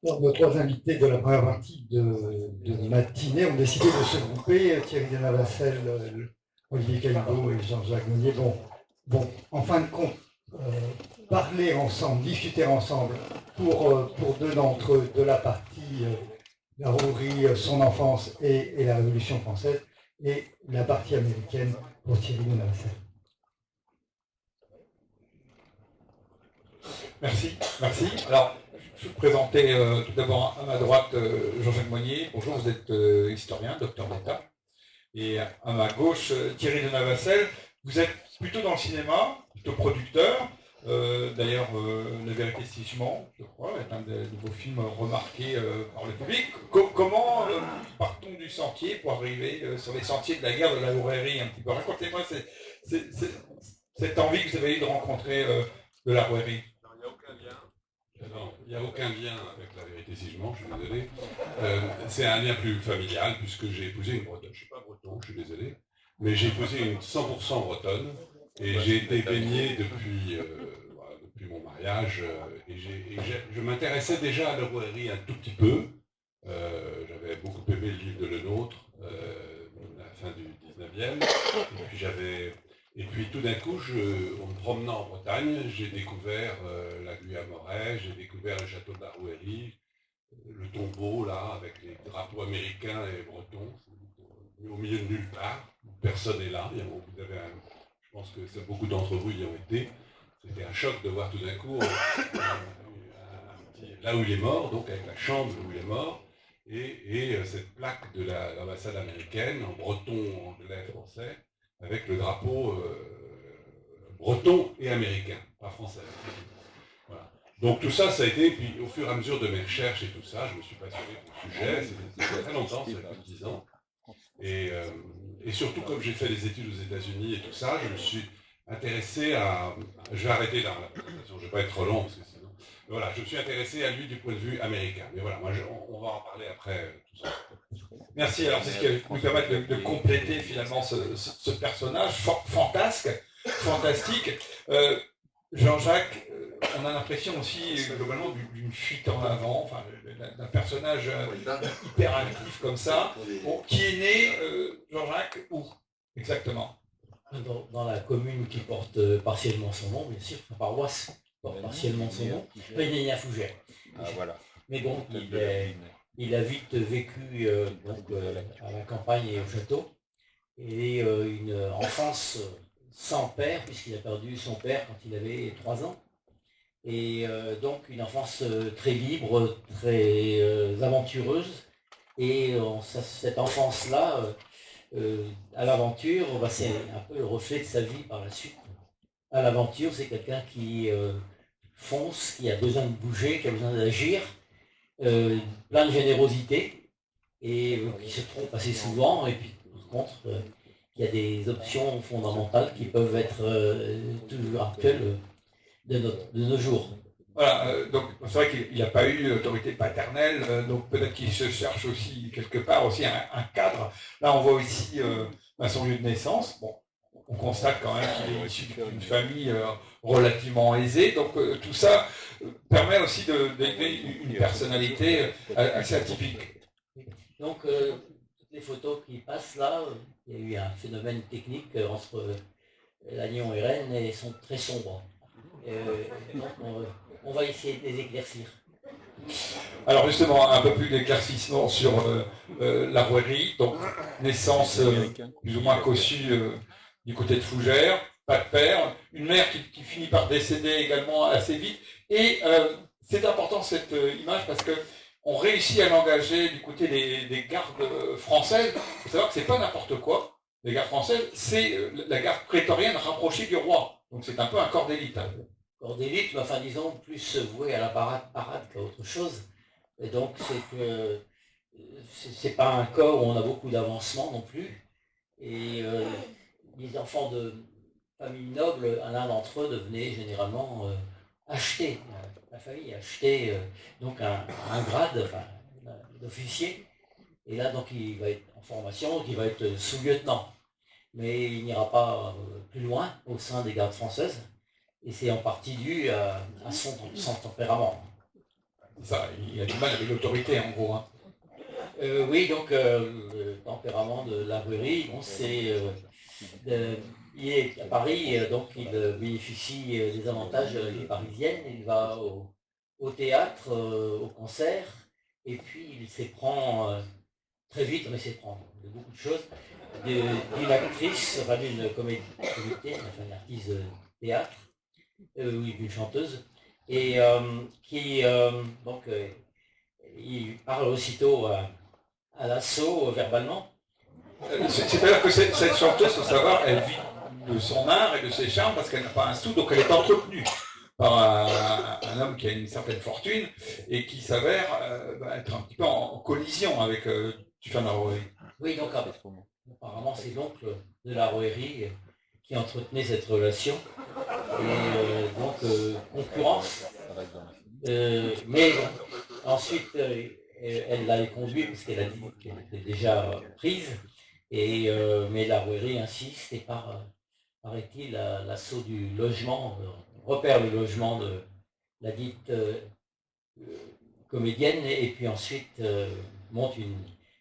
Alors, nos trois invités de la première partie de matinée ont décidé de se grouper, Thierry Denavassel, Olivier Calibo et Jean-Jacques Monnier. Bon, en fin de compte, parler ensemble, discuter ensemble pour deux d'entre eux de la partie la Rouerie, son enfance et la Révolution française, et la partie américaine pour Thierry Denavassel. Merci. Alors, je vais vous présenter tout d'abord à ma droite Jean-Jacques Monnier. Bonjour, vous êtes historien, docteur d'État. Et à ma gauche, Thierry Denavassel. Vous êtes plutôt dans le cinéma, plutôt producteur. D'ailleurs, La vérité si je mens, je crois, est un de vos films remarqués par le public. Comment partons du sentier pour arriver sur les sentiers de la guerre de la Rouerie un petit peu? Racontez-moi cette envie que vous avez eue de rencontrer de la Rouerie. Non, il n'y a aucun lien avec La vérité si je mens, je suis désolé. C'est un lien plus familial, puisque j'ai épousé une bretonne. Je ne suis pas breton, je suis désolé. Mais j'ai épousé une 100% bretonne. Et j'ai été baigné depuis mon mariage. Et je m'intéressais déjà à la Rouerie un tout petit peu. J'avais beaucoup aimé le livre de Lenôtre, à la fin du 19e. Et puis tout d'un coup, en me promenant en Bretagne, j'ai découvert la Guyamorais, j'ai découvert le château de la Rouerie, le tombeau là, avec les drapeaux américains et bretons, au milieu de nulle part, personne n'est là. Je pense que beaucoup d'entre vous y ont été. C'était un choc de voir tout d'un coup là où il est mort, donc avec la chambre où il est mort, et cette plaque de l'ambassade américaine en breton, anglais, français, avec le drapeau breton et américain, pas français. Voilà. Donc tout ça, ça a été, puis au fur et à mesure de mes recherches et tout ça, je me suis passionné pour le sujet, c'était très longtemps, ça fait plus de 10 ans. Et surtout, comme j'ai fait des études aux États-Unis et tout ça, je me suis intéressé à... Je vais arrêter là, la présentation, je ne vais pas être trop long, parce que sinon... Voilà, je me suis intéressé à lui du point de vue américain. Mais voilà, on va en parler après, tout ça. Merci, alors c'est ce qui va nous permettre de compléter finalement ce personnage fantastique. Jean-Jacques, on a l'impression aussi globalement d'une fuite en avant, enfin, d'un personnage hyper actif comme ça, qui est né, Jean-Jacques, où exactement? Dans la commune qui porte partiellement son nom, bien sûr, la paroisse porte partiellement son nom, Pénénia Fougères. Voilà. Mais bon, il a vite vécu à la campagne et au château, et une enfance sans père, puisqu'il a perdu son père quand il avait 3 ans. Et donc une enfance très libre, très aventureuse. Et cette enfance-là, à l'aventure, c'est un peu le reflet de sa vie par la suite. À l'aventure, c'est quelqu'un qui fonce, qui a besoin de bouger, qui a besoin d'agir, plein de générosité, et qui se trompe assez souvent, et puis par contre, il y a des options fondamentales qui peuvent être toujours actuelles de nos jours. Voilà, donc c'est vrai qu'il n'a pas eu d'autorité paternelle, donc peut-être qu'il se cherche aussi quelque part aussi un cadre. Là, on voit aussi son lieu de naissance. Bon, on constate quand même qu'il est issu d'une famille relativement aisée, donc tout ça permet aussi d'élever une personnalité assez atypique. Donc, toutes les photos qui passent là, il y a eu un phénomène technique entre Lannion et Rennes, et sont très sombres. Donc, on va essayer de les éclaircir. Alors justement, un peu plus d'éclaircissement sur la Rouerie, donc naissance plus ou moins cossue du côté de Fougères, pas de père, une mère qui finit par décéder également assez vite, et c'est important cette image parce que on réussit à l'engager du côté des gardes françaises. Il faut savoir que c'est pas n'importe quoi. Les gardes françaises, c'est la garde prétorienne rapprochée du roi. Donc c'est un peu un corps d'élite. Corps d'élite, mais enfin disons plus voué à la parade qu'à autre chose. Et donc c'est que c'est pas un corps où on a beaucoup d'avancement non plus. Et les enfants de familles nobles, l'un d'entre eux devenait généralement acheté. La famille achetait donc un grade, enfin, d'officier. Et là donc il va être en formation, donc il va être sous-lieutenant. Mais il n'ira pas plus loin au sein des gardes françaises. Et c'est en partie dû à son tempérament. Ça, il a du mal avec l'autorité, en gros. Hein. Oui, donc le tempérament de Laruéry, bon, il est à Paris, donc il bénéficie des avantages de la vie parisienne. Il va au théâtre, au concert, et puis il s'éprend très vite, mais s'éprend de beaucoup de choses, d'une actrice, enfin d'une comédienne, enfin une artiste de théâtre, oui, d'une chanteuse, et il parle aussitôt à l'assaut verbalement. C'est-à-dire que cette chanteuse, il faut savoir, elle vit de son art et de ses charmes parce qu'elle n'a pas un sou, donc elle est entretenue par un homme qui a une certaine fortune et qui s'avère être un petit peu en collision avec Tufan Laroëri. Oui, donc apparemment c'est l'oncle de Laroëri qui entretenait cette relation et donc concurrence. Mais bon, ensuite elle l'a conduit parce qu'elle a dit qu'elle était déjà prise. Mais Laroëri insiste et paraît-il, l'assaut du logement, repère le logement de la dite comédienne et puis ensuite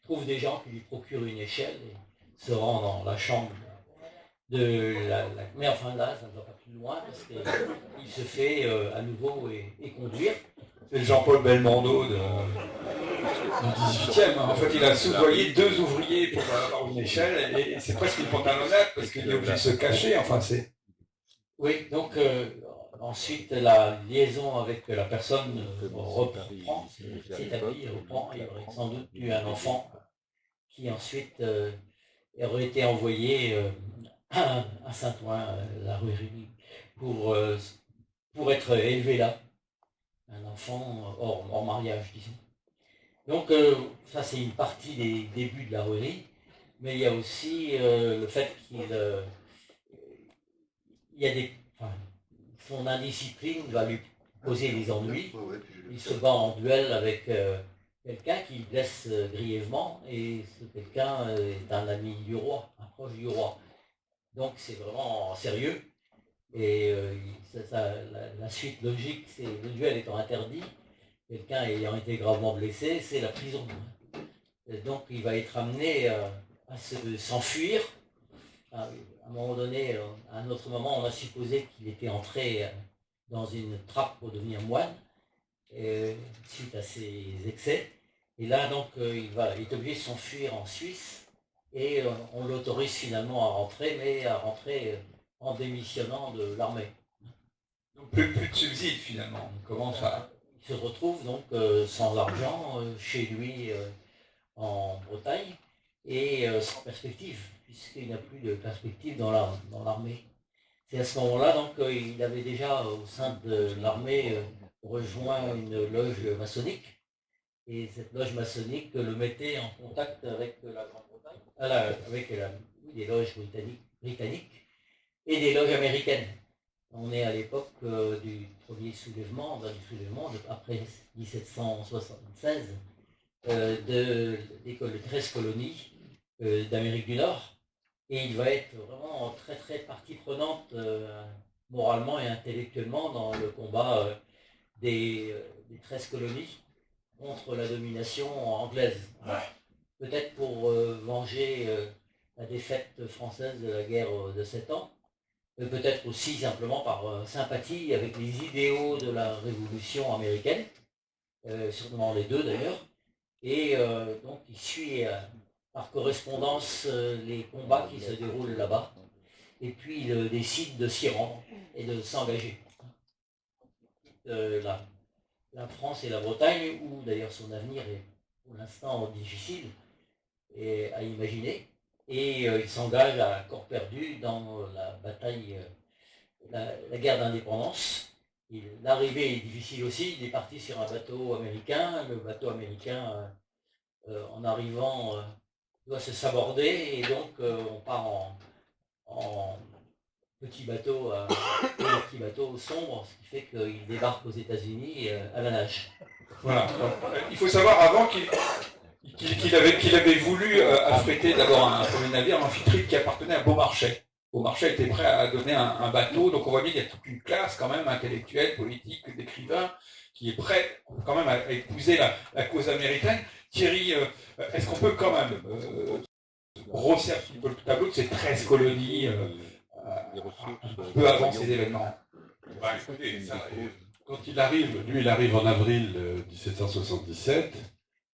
trouve des gens qui lui procurent une échelle et se rend dans la chambre mais enfin là, ça ne va pas plus loin parce qu'il se fait à nouveau et conduire. C'est Jean-Paul Belmondo du 18e. En fait, il a soudoyé 2 ouvriers pour avoir une échelle et c'est presque une pantalonnade parce qu'il est obligé de se cacher. Enfin, c'est... Oui, donc ensuite la liaison avec la personne reprend, s'établit, reprend. Il aurait sans doute eu un enfant qui ensuite aurait été envoyé à Saint-Ouen, Laruéry, pour être élevé là. Un enfant hors mariage, disons. Donc ça c'est une partie des débuts de Laruéry, mais il y a aussi le fait son indiscipline va lui poser des ennuis. Il se bat en duel avec quelqu'un qui blesse grièvement et ce quelqu'un est un ami du roi, un proche du roi. Donc c'est vraiment sérieux. Et la suite logique, c'est le duel étant interdit, quelqu'un ayant été gravement blessé, c'est la prison. Et donc il va être amené à s'enfuir. À un moment donné, à un autre moment, on a supposé qu'il était entré dans une trappe pour devenir moine, suite à ses excès. Et là, donc, il est obligé de s'enfuir en Suisse, et on l'autorise finalement à rentrer, mais à rentrer en démissionnant de l'armée. Donc plus de subsides finalement. Comment ça? Il se retrouve donc sans argent chez lui en Bretagne et sans perspective, puisqu'il n'a plus de perspective dans l'armée. C'est à ce moment-là donc il avait déjà au sein de l'armée rejoint une loge maçonnique, et cette loge maçonnique le mettait en contact avec la Grande-Bretagne, avec des loges britanniques et des loges américaines. On est à l'époque du premier soulèvement, après 1776, des 13 colonies d'Amérique du Nord. Et il va être vraiment très très partie prenante moralement et intellectuellement dans le combat des 13 colonies contre la domination anglaise. Peut-être pour venger la défaite française de la guerre de 7 ans, peut-être aussi simplement par sympathie avec les idéaux de la révolution américaine, sûrement les deux d'ailleurs, et donc il suit par correspondance les combats qui se déroulent là-bas, et puis il décide de s'y rendre et de s'engager. La France et la Bretagne, où d'ailleurs son avenir est pour l'instant difficile à imaginer, et il s'engage à corps perdu dans la bataille, la guerre d'indépendance. L'arrivée est difficile aussi, il est parti sur un bateau américain, le bateau américain en arrivant doit se saborder, et donc on part en petit bateau sombre, ce qui fait qu'il débarque aux États-Unis à la nage. Voilà. Il faut savoir avant qu'il avait voulu affréter d'abord un premier navire, l'Amphitrite, qui appartenait à Beaumarchais. Beaumarchais était prêt à donner un bateau, donc on voit bien qu'il y a toute une classe quand même intellectuelle, politique, d'écrivains, qui est prêt quand même à épouser la cause américaine. Thierry, est-ce qu'on peut quand même grossir un petit peu le tableau de ces 13 colonies peu avant ces événements? Bah, écoutez, quand il arrive, lui il arrive en avril 1777.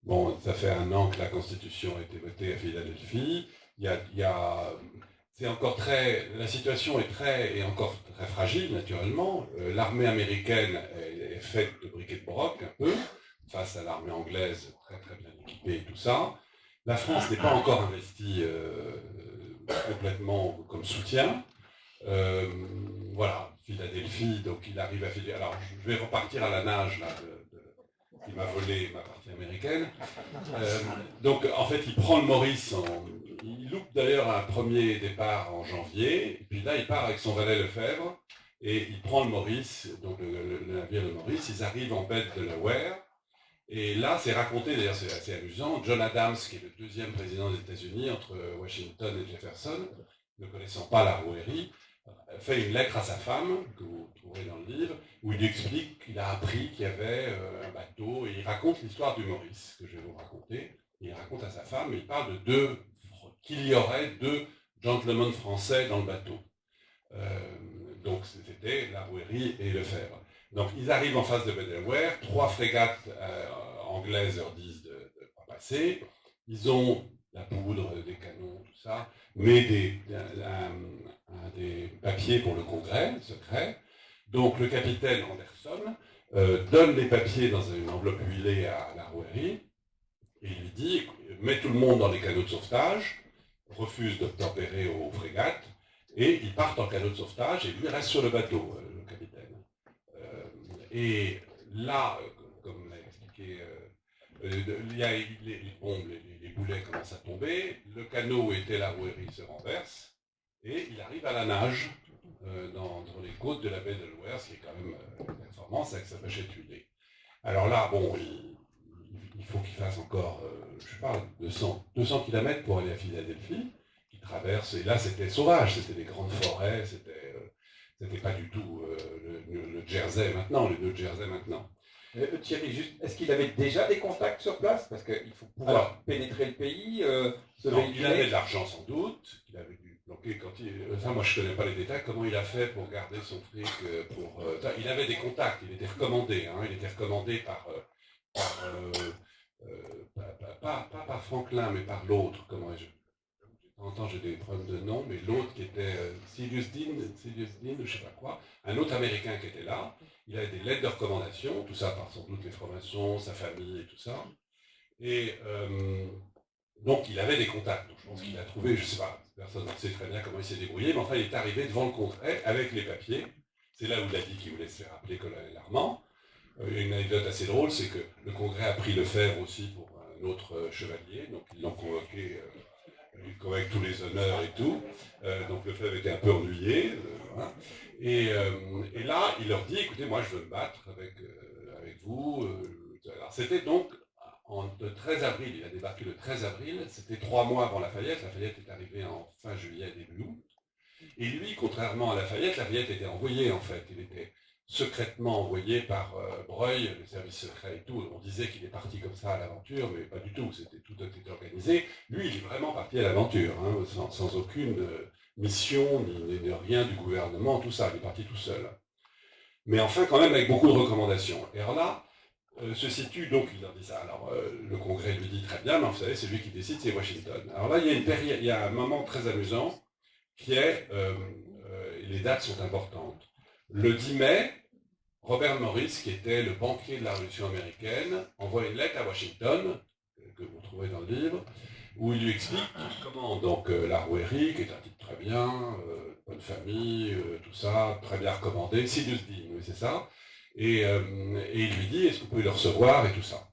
Bon, ça fait 1 an que la Constitution a été votée à Philadelphie. C'est encore la situation est encore très fragile, naturellement. L'armée américaine est faite de bric et de broc, un peu, face à l'armée anglaise, très très bien équipée et tout ça. La France n'est pas encore investie complètement comme soutien. Voilà, Philadelphie, donc il arrive à Philadelphie. Alors, je vais repartir à la nage, là, qui m'a volé ma partie américaine. Donc, en fait, il prend le Maurice, il loupe d'ailleurs un premier départ en janvier, et puis là, il part avec son valet Lefebvre, et il prend le Maurice, donc le navire de Maurice, ils arrivent en baie de Delaware, et là, c'est raconté, d'ailleurs, c'est assez amusant, John Adams, qui est le 2e président des États-Unis, entre Washington et Jefferson, ne connaissant pas la Rouërie, fait une lettre à sa femme, que vous trouverez dans le livre, où il explique qu'il a appris qu'il y avait un bateau, et il raconte l'histoire du Maurice, que je vais vous raconter. Il raconte à sa femme, il parle qu'il y aurait 2 gentlemen français dans le bateau. Donc c'était la Rouërie et Lefebvre. Donc ils arrivent en face de Delaware, 3 frégates anglaises leur disent de ne pas passer. Ils ont la poudre, des canons, tout ça, mais des papiers pour le Congrès secret. Donc le capitaine Anderson donne les papiers dans une enveloppe huilée à la Rouërie et il lui dit « Mets tout le monde dans les canots de sauvetage », refuse d'obtempérer aux frégates, et ils partent en canot de sauvetage et lui reste sur le bateau, le capitaine. Et là, comme l'a expliqué, il y a les bombes, les boulets commencent à tomber, le canot où était la Rouërie se renverse, et il arrive à la nage dans les côtes de la baie de Delaware, ce qui est quand même une performance avec sa pêchette huilée. Alors là, bon, il faut qu'il fasse encore, je sais pas, 200 km pour aller à Philadelphie, qu'il traverse, et là c'était sauvage, c'était des grandes forêts, c'était pas du tout le Jersey maintenant, le New Jersey maintenant. Thierry, juste, est-ce qu'il avait déjà des contacts sur place? Parce qu'il faut pouvoir pénétrer le pays. Il avait de l'argent sans doute, il avait dû planquer quand enfin, moi je ne connais pas les détails, comment il a fait pour garder son fric. Il avait des contacts, il était recommandé, il était recommandé pas par Franklin, mais par l'autre, comment je. De temps en temps j'ai des problèmes de nom, mais l'autre qui était Sirius Dean, je ne sais pas quoi, un autre Américain qui était là, il avait des lettres de recommandation, tout ça par sans doute les francs-maçons, sa famille et tout ça. Et donc il avait des contacts, donc je pense qu'il a trouvé, je ne sais pas, personne ne sait très bien comment il s'est débrouillé, mais enfin il est arrivé devant le Congrès avec les papiers. C'est là où il a dit qu'il voulait se faire appeler colonel Armand. Il y a une anecdote assez drôle, c'est que le Congrès a pris Lefebvre aussi pour un autre chevalier, donc ils l'ont convoqué avec tous les honneurs et tout. Donc Lefebvre était un peu ennuyé. Voilà. Et là, il leur dit, écoutez, moi je veux me battre avec vous. Alors c'était donc le 13 avril, il a débarqué le 13 avril, c'était 3 mois avant Lafayette. Lafayette est arrivé en fin juillet, début août. Et lui, contrairement à Lafayette était envoyé en fait. Il était secrètement envoyé par Breuil, le service secret et tout. On disait qu'il est parti comme ça à l'aventure, mais pas du tout, tout était organisé. Lui, il est vraiment parti à l'aventure, sans aucune mission, ni rien du gouvernement, tout ça, il est parti tout seul. Mais enfin, quand même, avec beaucoup de recommandations. Et alors là, se situe, donc il leur dit ça, alors le Congrès lui dit très bien, mais vous savez, c'est lui qui décide, c'est Washington. Alors là, il y a un moment très amusant, qui est, les dates sont importantes. Le 10 mai, Robert Morris, qui était le banquier de la Révolution américaine, envoie une lettre à Washington, que vous trouvez dans le livre, où il lui explique comment donc la Rouërie, qui est un titre très bien, bonne famille, tout ça, très bien recommandé, Sirius Dean, oui c'est ça, et il lui dit, est-ce que vous pouvez le recevoir et tout ça.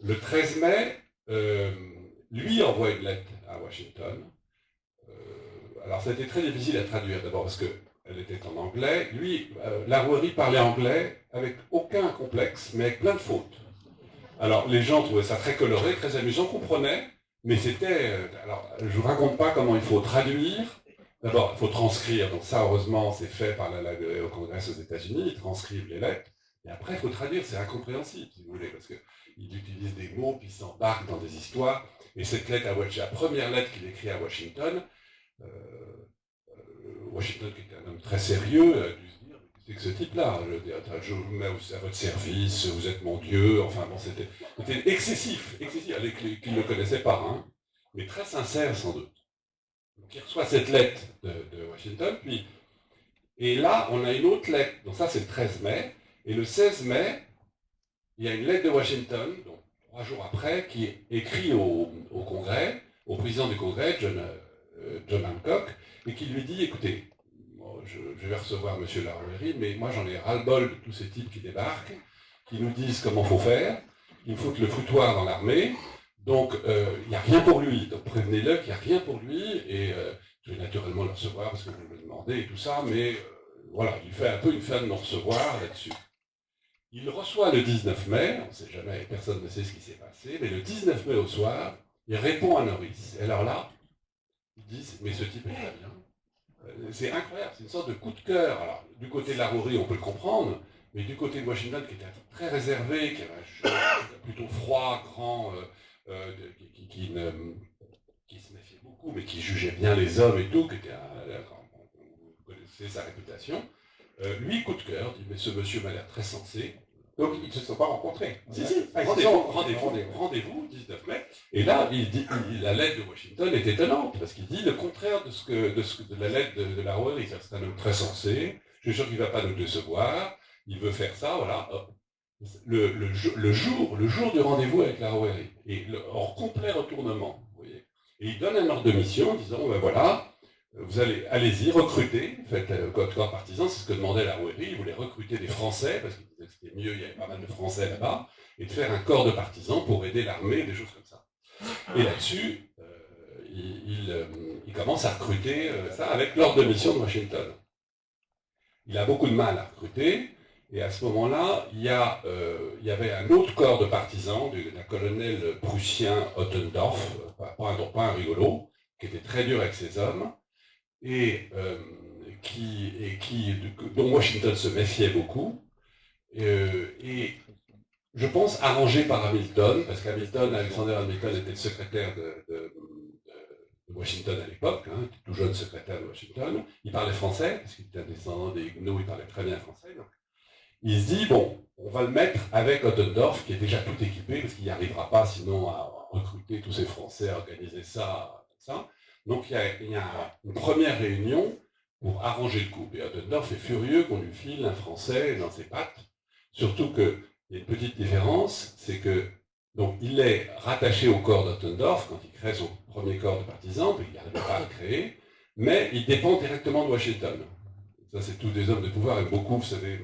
Le 13 mai, lui envoie une lettre à Washington. Alors ça a été très difficile à traduire, d'abord parce qu'elle était en anglais. Lui, la Rouërie parlait anglais avec aucun complexe, mais avec plein de fautes. Alors les gens trouvaient ça très coloré, très amusant, comprenaient, mais c'était... alors je ne vous raconte pas comment il faut traduire. D'abord, il faut transcrire, donc ça heureusement c'est fait par au Congrès aux États-Unis, ils transcrivent les lettres. Et après, il faut traduire, c'est incompréhensible, si vous voulez, parce qu'il utilise des mots, puis il s'embarque dans des histoires. Et cette lettre la première lettre qu'il écrit à Washington, Washington, qui était un homme très sérieux, a dû se dire, c'est que ce type-là, je vous mets à votre service, vous êtes mon Dieu, enfin bon, c'était excessif, qu'il ne connaissait pas, hein, mais très sincère sans doute. Donc il reçoit cette lettre de Washington, et là, on a une autre lettre, donc ça c'est le 13 mai, et le 16 mai, il y a une lettre de Washington, donc 3 jours après, qui est écrite au Congrès, au président du Congrès, John Hancock, et qui lui dit, écoutez, je vais recevoir M. Larouérie, mais moi j'en ai ras-le-bol de tous ces types qui débarquent, qui nous disent comment il faut faire, ils foutent le foutoir dans l'armée, donc il n'y a rien pour lui, donc prévenez-le qu'il n'y a rien pour lui, et je vais naturellement le recevoir parce que vous me le demandez et tout ça, mais voilà, il fait un peu une fin de non-recevoir là-dessus. Il reçoit le 19 mai, on ne sait jamais, personne ne sait ce qui s'est passé, mais le 19 mai au soir, il répond à Norris. Et alors là, ils disent, mais ce type est très bien. C'est incroyable, c'est une sorte de coup de cœur. Alors, du côté de Larouérie, on peut le comprendre, mais du côté de Washington, qui était un type très réservé, qui avait un jeu plutôt froid, grand, qui se méfiait beaucoup, mais qui jugeait bien les hommes et tout, qui était vous connaissez sa réputation, lui, coup de cœur, dit, mais ce monsieur m'a l'air très sensé. Donc ils ne se sont pas rencontrés. Si, rendez-vous, 19 mai. Et là, la lettre de Washington est étonnante, parce qu'il dit le contraire de la lettre de Larouérie. C'est un homme très sensé, je suis sûr qu'il ne va pas nous décevoir, il veut faire ça, voilà. Le jour du rendez-vous avec Larouérie, et en complet retournement, vous voyez. Et il donne un ordre de mission en disant, ben voilà, vous allez-y, recruter, faites code corps partisan, c'est ce que demandait Larouérie, il voulait recruter des Français, parce qu'il disait que c'était mieux, il y avait pas mal de Français là-bas, et de faire un corps de partisans pour aider l'armée, des choses comme ça. Et là-dessus, il commence à recruter ça avec l'ordre de mission de Washington. Il a beaucoup de mal à recruter, et à ce moment-là, il y avait un autre corps de partisans, d'un colonel prussien Ottendorf, pas un rigolo, qui était très dur avec ses hommes, et dont Washington se méfiait beaucoup, et je pense arrangé par Hamilton, parce Alexander Hamilton était le secrétaire de Washington à l'époque, hein, tout jeune secrétaire de Washington, il parlait français, parce qu'il était un descendant des Huguenots, il parlait très bien français, donc il se dit, bon, on va le mettre avec Ottendorf, qui est déjà tout équipé, parce qu'il n'y arrivera pas sinon à recruter tous ces Français, à organiser ça, ça. Donc il y a une première réunion pour arranger le coup. Et Ottendorf est furieux qu'on lui file un Français dans ses pattes. Surtout qu'il y a une petite différence, c'est que donc il est rattaché au corps d'Ottendorf quand il crée son premier corps de partisans, mais il n'arrive pas à le créer, mais il dépend directement de Washington. Ça, c'est tous des hommes de pouvoir, et beaucoup, vous savez,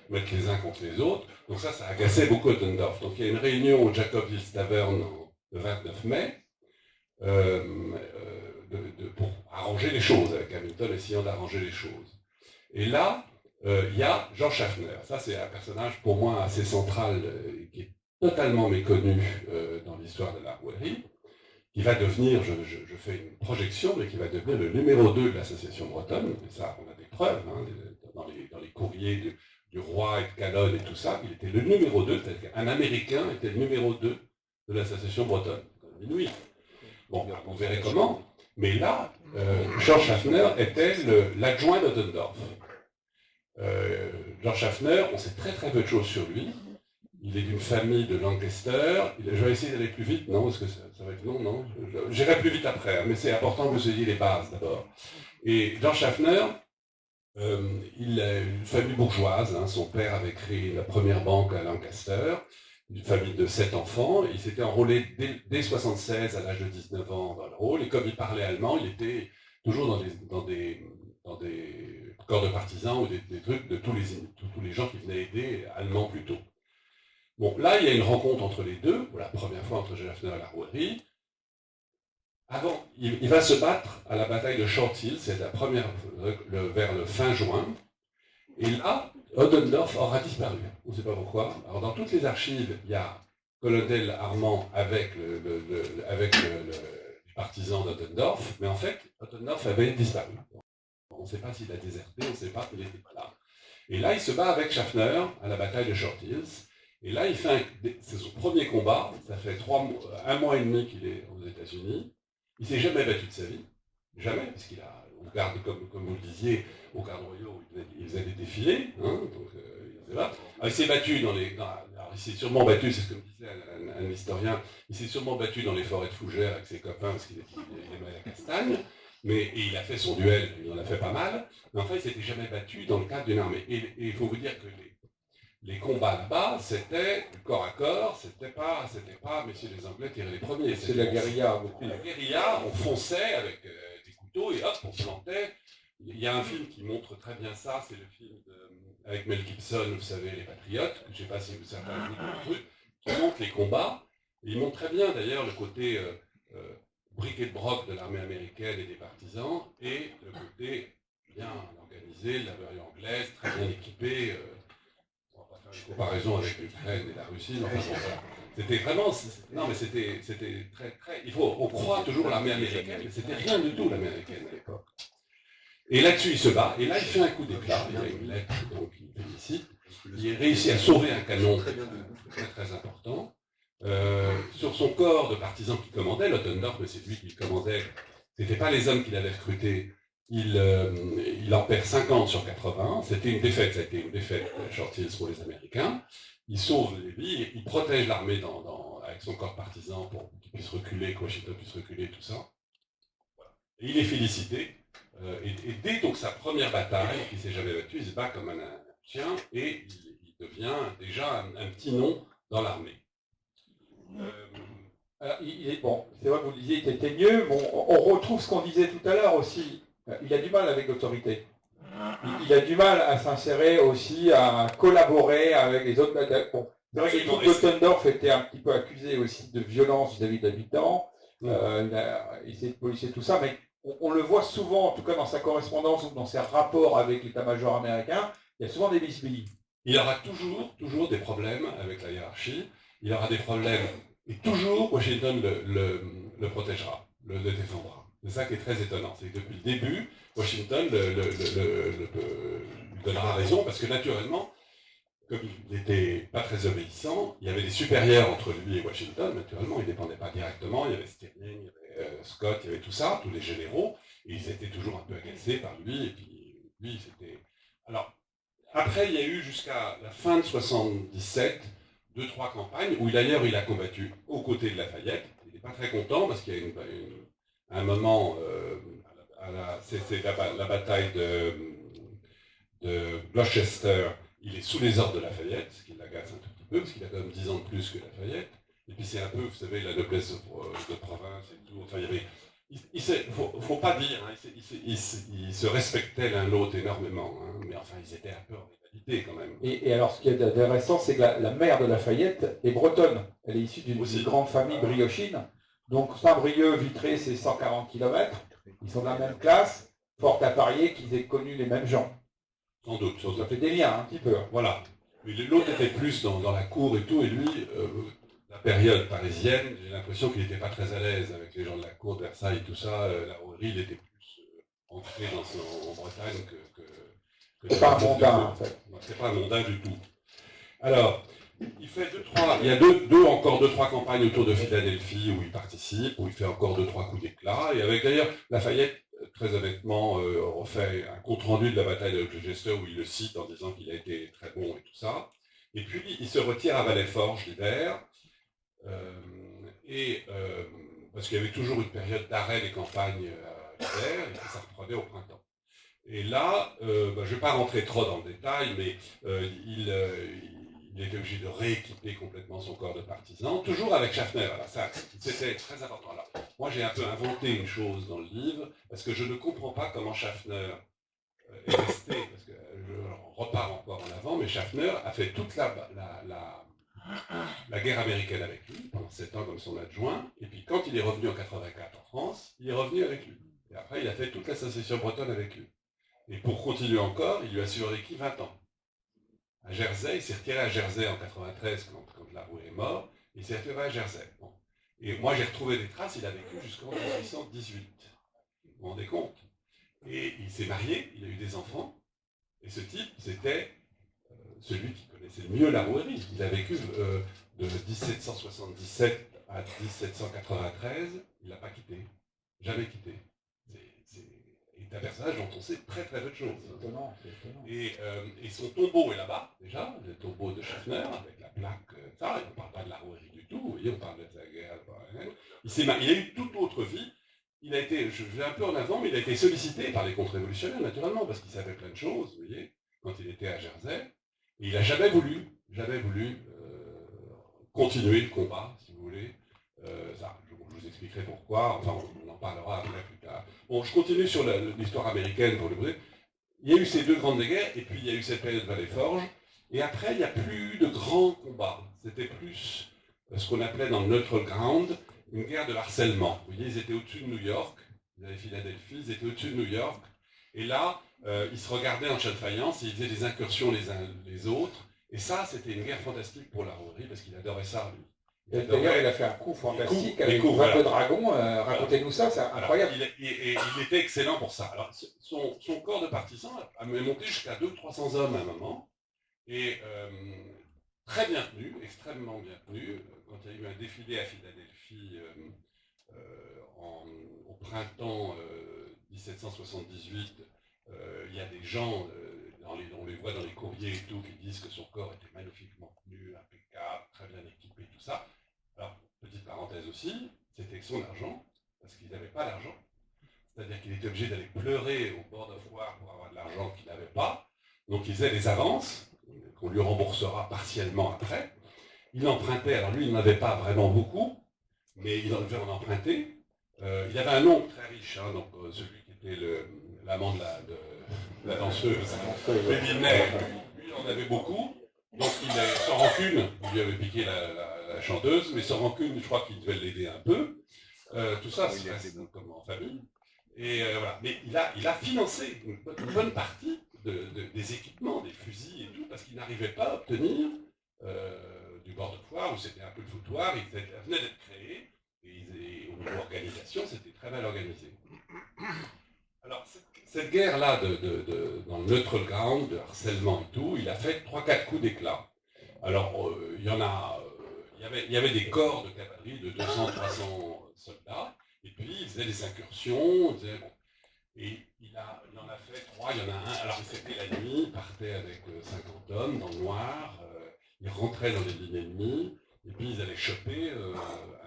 mettre les uns contre les autres. Donc ça agaçait beaucoup Ottendorf. Donc il y a une réunion au Jacobs Hills Tavern le 29 mai, pour arranger les choses, avec Hamilton essayant d'arranger les choses. Et là, il y a George Schaffner. Ça, c'est un personnage pour moi assez central, qui est totalement méconnu dans l'histoire de Larouérie, qui va devenir, je fais une projection, mais qui va devenir le numéro 2 de l'association bretonne. Et ça, on a des preuves, hein, dans les courriers du roi et de Calonne et tout ça, il était le numéro 2, c'est-à-dire qu'un Américain était le numéro 2 de l'association bretonne. Inouï. Bon, on verrait comment, mais là, George Schaffner était l'adjoint d'Ottendorf. George Schaffner, on sait très très peu de choses sur lui. Il est d'une famille de Lancaster. Je vais essayer d'aller plus vite, non? Est-ce que ça va être long, non? J'irai plus vite après, hein, mais c'est important que vous ayez les bases d'abord. Et George Schaffner, il a une famille bourgeoise. Hein, son père avait créé la première banque à Lancaster. Une famille de 7 enfants, il s'était enrôlé dès 1976 à l'âge de 19 ans dans le rôle, et comme il parlait allemand, il était toujours dans des corps de partisans ou des trucs de tous les gens qui venaient aider, allemands plutôt. Bon, là, il y a une rencontre entre les deux, pour la première fois entre Schaffner et Larouérie. Avant, il va se battre à la bataille de Short Hill, c'est la première, vers le fin juin, et là, Ottendorf aura disparu. On ne sait pas pourquoi. Alors, dans toutes les archives, il y a colonel Armand avec le partisan d'Ottendorf, mais en fait, Ottendorf avait disparu. On ne sait pas s'il a déserté, on ne sait pas, il n'était pas là. Et là, il se bat avec Schaffner à la bataille de Short Hills. Et là, c'est son premier combat. Ça fait 1 mois et demi qu'il est aux États-Unis. Il s'est jamais battu de sa vie. Jamais, parce qu'il a, au garde, comme vous le disiez, au garde royaux, il faisait des défilés. Hein, donc, il s'est battu il s'est sûrement battu, c'est ce que me disait un historien, il s'est sûrement battu dans les forêts de fougères avec ses copains parce qu'il aimait la castagne. Et il a fait son duel, il en a fait pas mal. Mais enfin, il s'était jamais battu dans le cadre d'une armée. Et il faut vous dire que les combats là-bas, c'était du corps à corps, c'était pas, messieurs les Anglais tiraient les premiers. C'est la guérilla. La guérilla, on fonçait avec des couteaux et hop, on se plantait. Il y a un film qui montre très bien ça, c'est le film avec Mel Gibson, vous savez, Les Patriotes, que je ne sais pas si vous savez, qui montre les combats. Et il montre très bien d'ailleurs le côté briquet de broc de l'armée américaine et des partisans, et le côté bien organisé, de l'armée anglaise, très bien équipée. On va pas faire une comparaison avec l'Ukraine et la Russie, mais enfin, bon, voilà. C'était vraiment, non mais c'était très, on croit toujours l'armée américaine, mais c'était rien du tout l'armée américaine à l'époque. Et là-dessus il se bat, et là il fait un coup d'éclat, il y a une lettre, donc il félicite, il réussit à sauver un canon très très important. Sur son corps de partisans qui commandaient, Lottendorf, mais c'est lui qui commandait, c'était pas les hommes qu'il avait recrutés, il en perd 50 sur 80, c'était une défaite, ça a été une défaite Short Hills pour les Américains. Il sauve les vies, il protège l'armée avec son corps partisan pour qu'il puisse reculer, que Washington puisse reculer, tout ça. Voilà. Et il est félicité, et dès donc sa première bataille, il ne s'est jamais battu, il se bat comme un chien, et il devient déjà un petit nom dans l'armée. Alors, bon, c'est vrai que vous le disiez, il était mieux. Bon, on retrouve ce qu'on disait tout à l'heure aussi. Il a du mal avec l'autorité. Il a du mal à s'insérer aussi, à collaborer avec les autres. Bon, c'est vrai que les troupes d'Ottendorf étaient un petit peu accusées aussi de violence vis-à-vis de l'habitant. Il a essayé de policier tout ça, mais on le voit souvent, en tout cas dans sa correspondance ou dans ses rapports avec l'état-major américain, il y a souvent des bisbilles. Il aura toujours des problèmes avec la hiérarchie. Il aura des problèmes, et toujours Washington le protégera, le défendra. C'est ça qui est très étonnant, c'est que depuis le début, Washington lui donnera raison, parce que naturellement, comme il n'était pas très obéissant, il y avait des supérieurs entre lui et Washington, naturellement, il ne dépendait pas directement, il y avait Stirling, il y avait Scott, il y avait tout ça, tous les généraux, et ils étaient toujours un peu agacés par lui, et puis lui, c'était... Alors, après, il y a eu jusqu'à la fin de 77, 2-3 campagnes, où d'ailleurs il a combattu aux côtés de Lafayette. Il n'est pas très content parce qu'il y a un moment, c'est la bataille de Gloucester, il est sous les ordres de Lafayette, ce qui l'agace un tout petit peu, parce qu'il a quand même 10 ans de plus que Lafayette. Et puis c'est un peu, vous savez, la noblesse de province et tout. Enfin, il y avait... faut pas dire, hein, ils se respectaient l'un l'autre énormément, hein, mais enfin ils étaient un peu en rivalité quand même. Et alors ce qui est intéressant, c'est que la mère de Lafayette est bretonne. Elle est issue d'une grande famille briochine. Donc Saint-Brieuc, Vitré, c'est 140 km. Ils sont de la même classe. Fort à parier qu'ils aient connu les mêmes gens. Sans doute. Ça fait des liens un petit peu. Voilà. Mais l'autre était plus dans la cour et tout, et lui... la période parisienne, j'ai l'impression qu'il n'était pas très à l'aise avec les gens de la cour de Versailles et tout ça. La Rouerie, il était plus ancré en Bretagne que c'est pas un mondain, en fait. C'est pas un mondain du tout. Alors, il y a encore 2-3 campagnes autour de Philadelphie où il participe, où il fait encore 2-3 coups d'éclat. Et avec d'ailleurs Lafayette, très honnêtement, refait un compte-rendu de la bataille de Gloucester où il le cite en disant qu'il a été très bon et tout ça. Et puis, il se retire à Vallée-Forge l'hiver. Parce qu'il y avait toujours une période d'arrêt des campagnes l'hiver, et puis ça reprenait au printemps. Et là, je ne vais pas rentrer trop dans le détail, mais il était obligé de rééquiper complètement son corps de partisan, toujours avec Schaffner. Alors ça, c'était très important. Alors, moi, j'ai un peu inventé une chose dans le livre, parce que je ne comprends pas comment Schaffner est resté, parce que je repars encore en avant, mais Schaffner a fait toute la guerre américaine avec lui, pendant 7 ans comme son adjoint, et puis quand il est revenu en 84 en France, il est revenu avec lui. Et après, il a fait toute la sécession bretonne avec lui. Et pour continuer encore, il lui a survécu 20 ans. À Jersey, il s'est retiré à Jersey en 93 quand Larouet est mort, il s'est retiré à Jersey. Bon. Et moi, j'ai retrouvé des traces, il a vécu jusqu'en 1818. Vous vous rendez compte? Et il s'est marié, il a eu des enfants, Et ce type, c'était celui qui connaissait le mieux la rouerie. Il a vécu de 1777 à 1793, il l'a pas quitté, jamais quitté. C'est un personnage dont on sait très très peu de choses. C'est étonnant, c'est étonnant. Et son tombeau est là-bas, déjà, le tombeau de Schaffner, avec la plaque, ça, on ne parle pas de la rouerie du tout, vous voyez, on parle de sa guerre. Il a eu toute autre vie. Il a été, je vais un peu en avant, mais il a été sollicité par les contre-révolutionnaires, naturellement, parce qu'il savait plein de choses, vous voyez, quand il était à Jersey. Et il n'a jamais voulu continuer le combat, si vous voulez. Ça, je vous expliquerai pourquoi, enfin, on en parlera après plus tard. Bon, je continue sur l'histoire américaine pour le brûler. Il y a eu ces deux grandes guerres, et puis il y a eu cette période de Vallée-Forge, et après, il n'y a plus de grands combats. C'était plus ce qu'on appelait dans le neutral ground une guerre de harcèlement. Vous voyez, ils étaient au-dessus de New York, ils avaient Philadelphie, ils étaient au-dessus de New York, et là, ils se regardaient en chat de faïence, et ils faisaient des incursions les uns les autres, et ça, c'était une guerre fantastique pour la rouerie, parce qu'il adorait ça, lui. D'ailleurs, il a fait un coup fantastique avec un peu de dragon. Racontez-nous ça, c'est incroyable. Alors, il était excellent pour ça. Alors, son corps de partisan a monté jusqu'à 200-300 hommes à un moment, et très bien tenu, extrêmement bien tenu. Quand il y a eu un défilé à Philadelphie au printemps 1778, il y a des gens, on les voit dans les courriers et tout, qui disent que son corps était magnifiquement tenu, impeccable, très bien équipé, tout ça. Alors, petite parenthèse aussi, c'était son argent, parce qu'ils n'avaient pas d'argent. C'est-à-dire qu'il était obligé d'aller pleurer au bord de foire pour avoir de l'argent qu'il n'avait pas. Donc il faisait des avances, qu'on lui remboursera partiellement après. Il empruntait, alors lui il n'avait pas vraiment beaucoup, mais il devait en emprunter. Il avait un oncle très riche, hein, donc celui qui était l'amant de la danseuse, Baby May, lui il en avait beaucoup. Donc sans rancune, il lui avait piqué la chanteuse, mais sans rancune, je crois qu'il devait l'aider un peu. Tout ça, c'est comme en famille. Et voilà. Mais il a financé une bonne partie des équipements, des fusils et tout, parce qu'il n'arrivait pas à obtenir du bord de foire, où c'était un peu le foutoir, il venait d'être créé, et au niveau organisation, c'était très mal organisé. Alors, cette guerre-là, dans le neutral ground, de harcèlement et tout, il a fait 3-4 coups d'éclat. Alors, il y avait des corps de cavalerie de 200-300 soldats, et puis il faisait des incursions, et il en a fait 3, il y en a un, alors c'était la nuit, il partait avec 50 hommes dans le noir, il rentrait dans les lignes ennemies, et puis ils allaient choper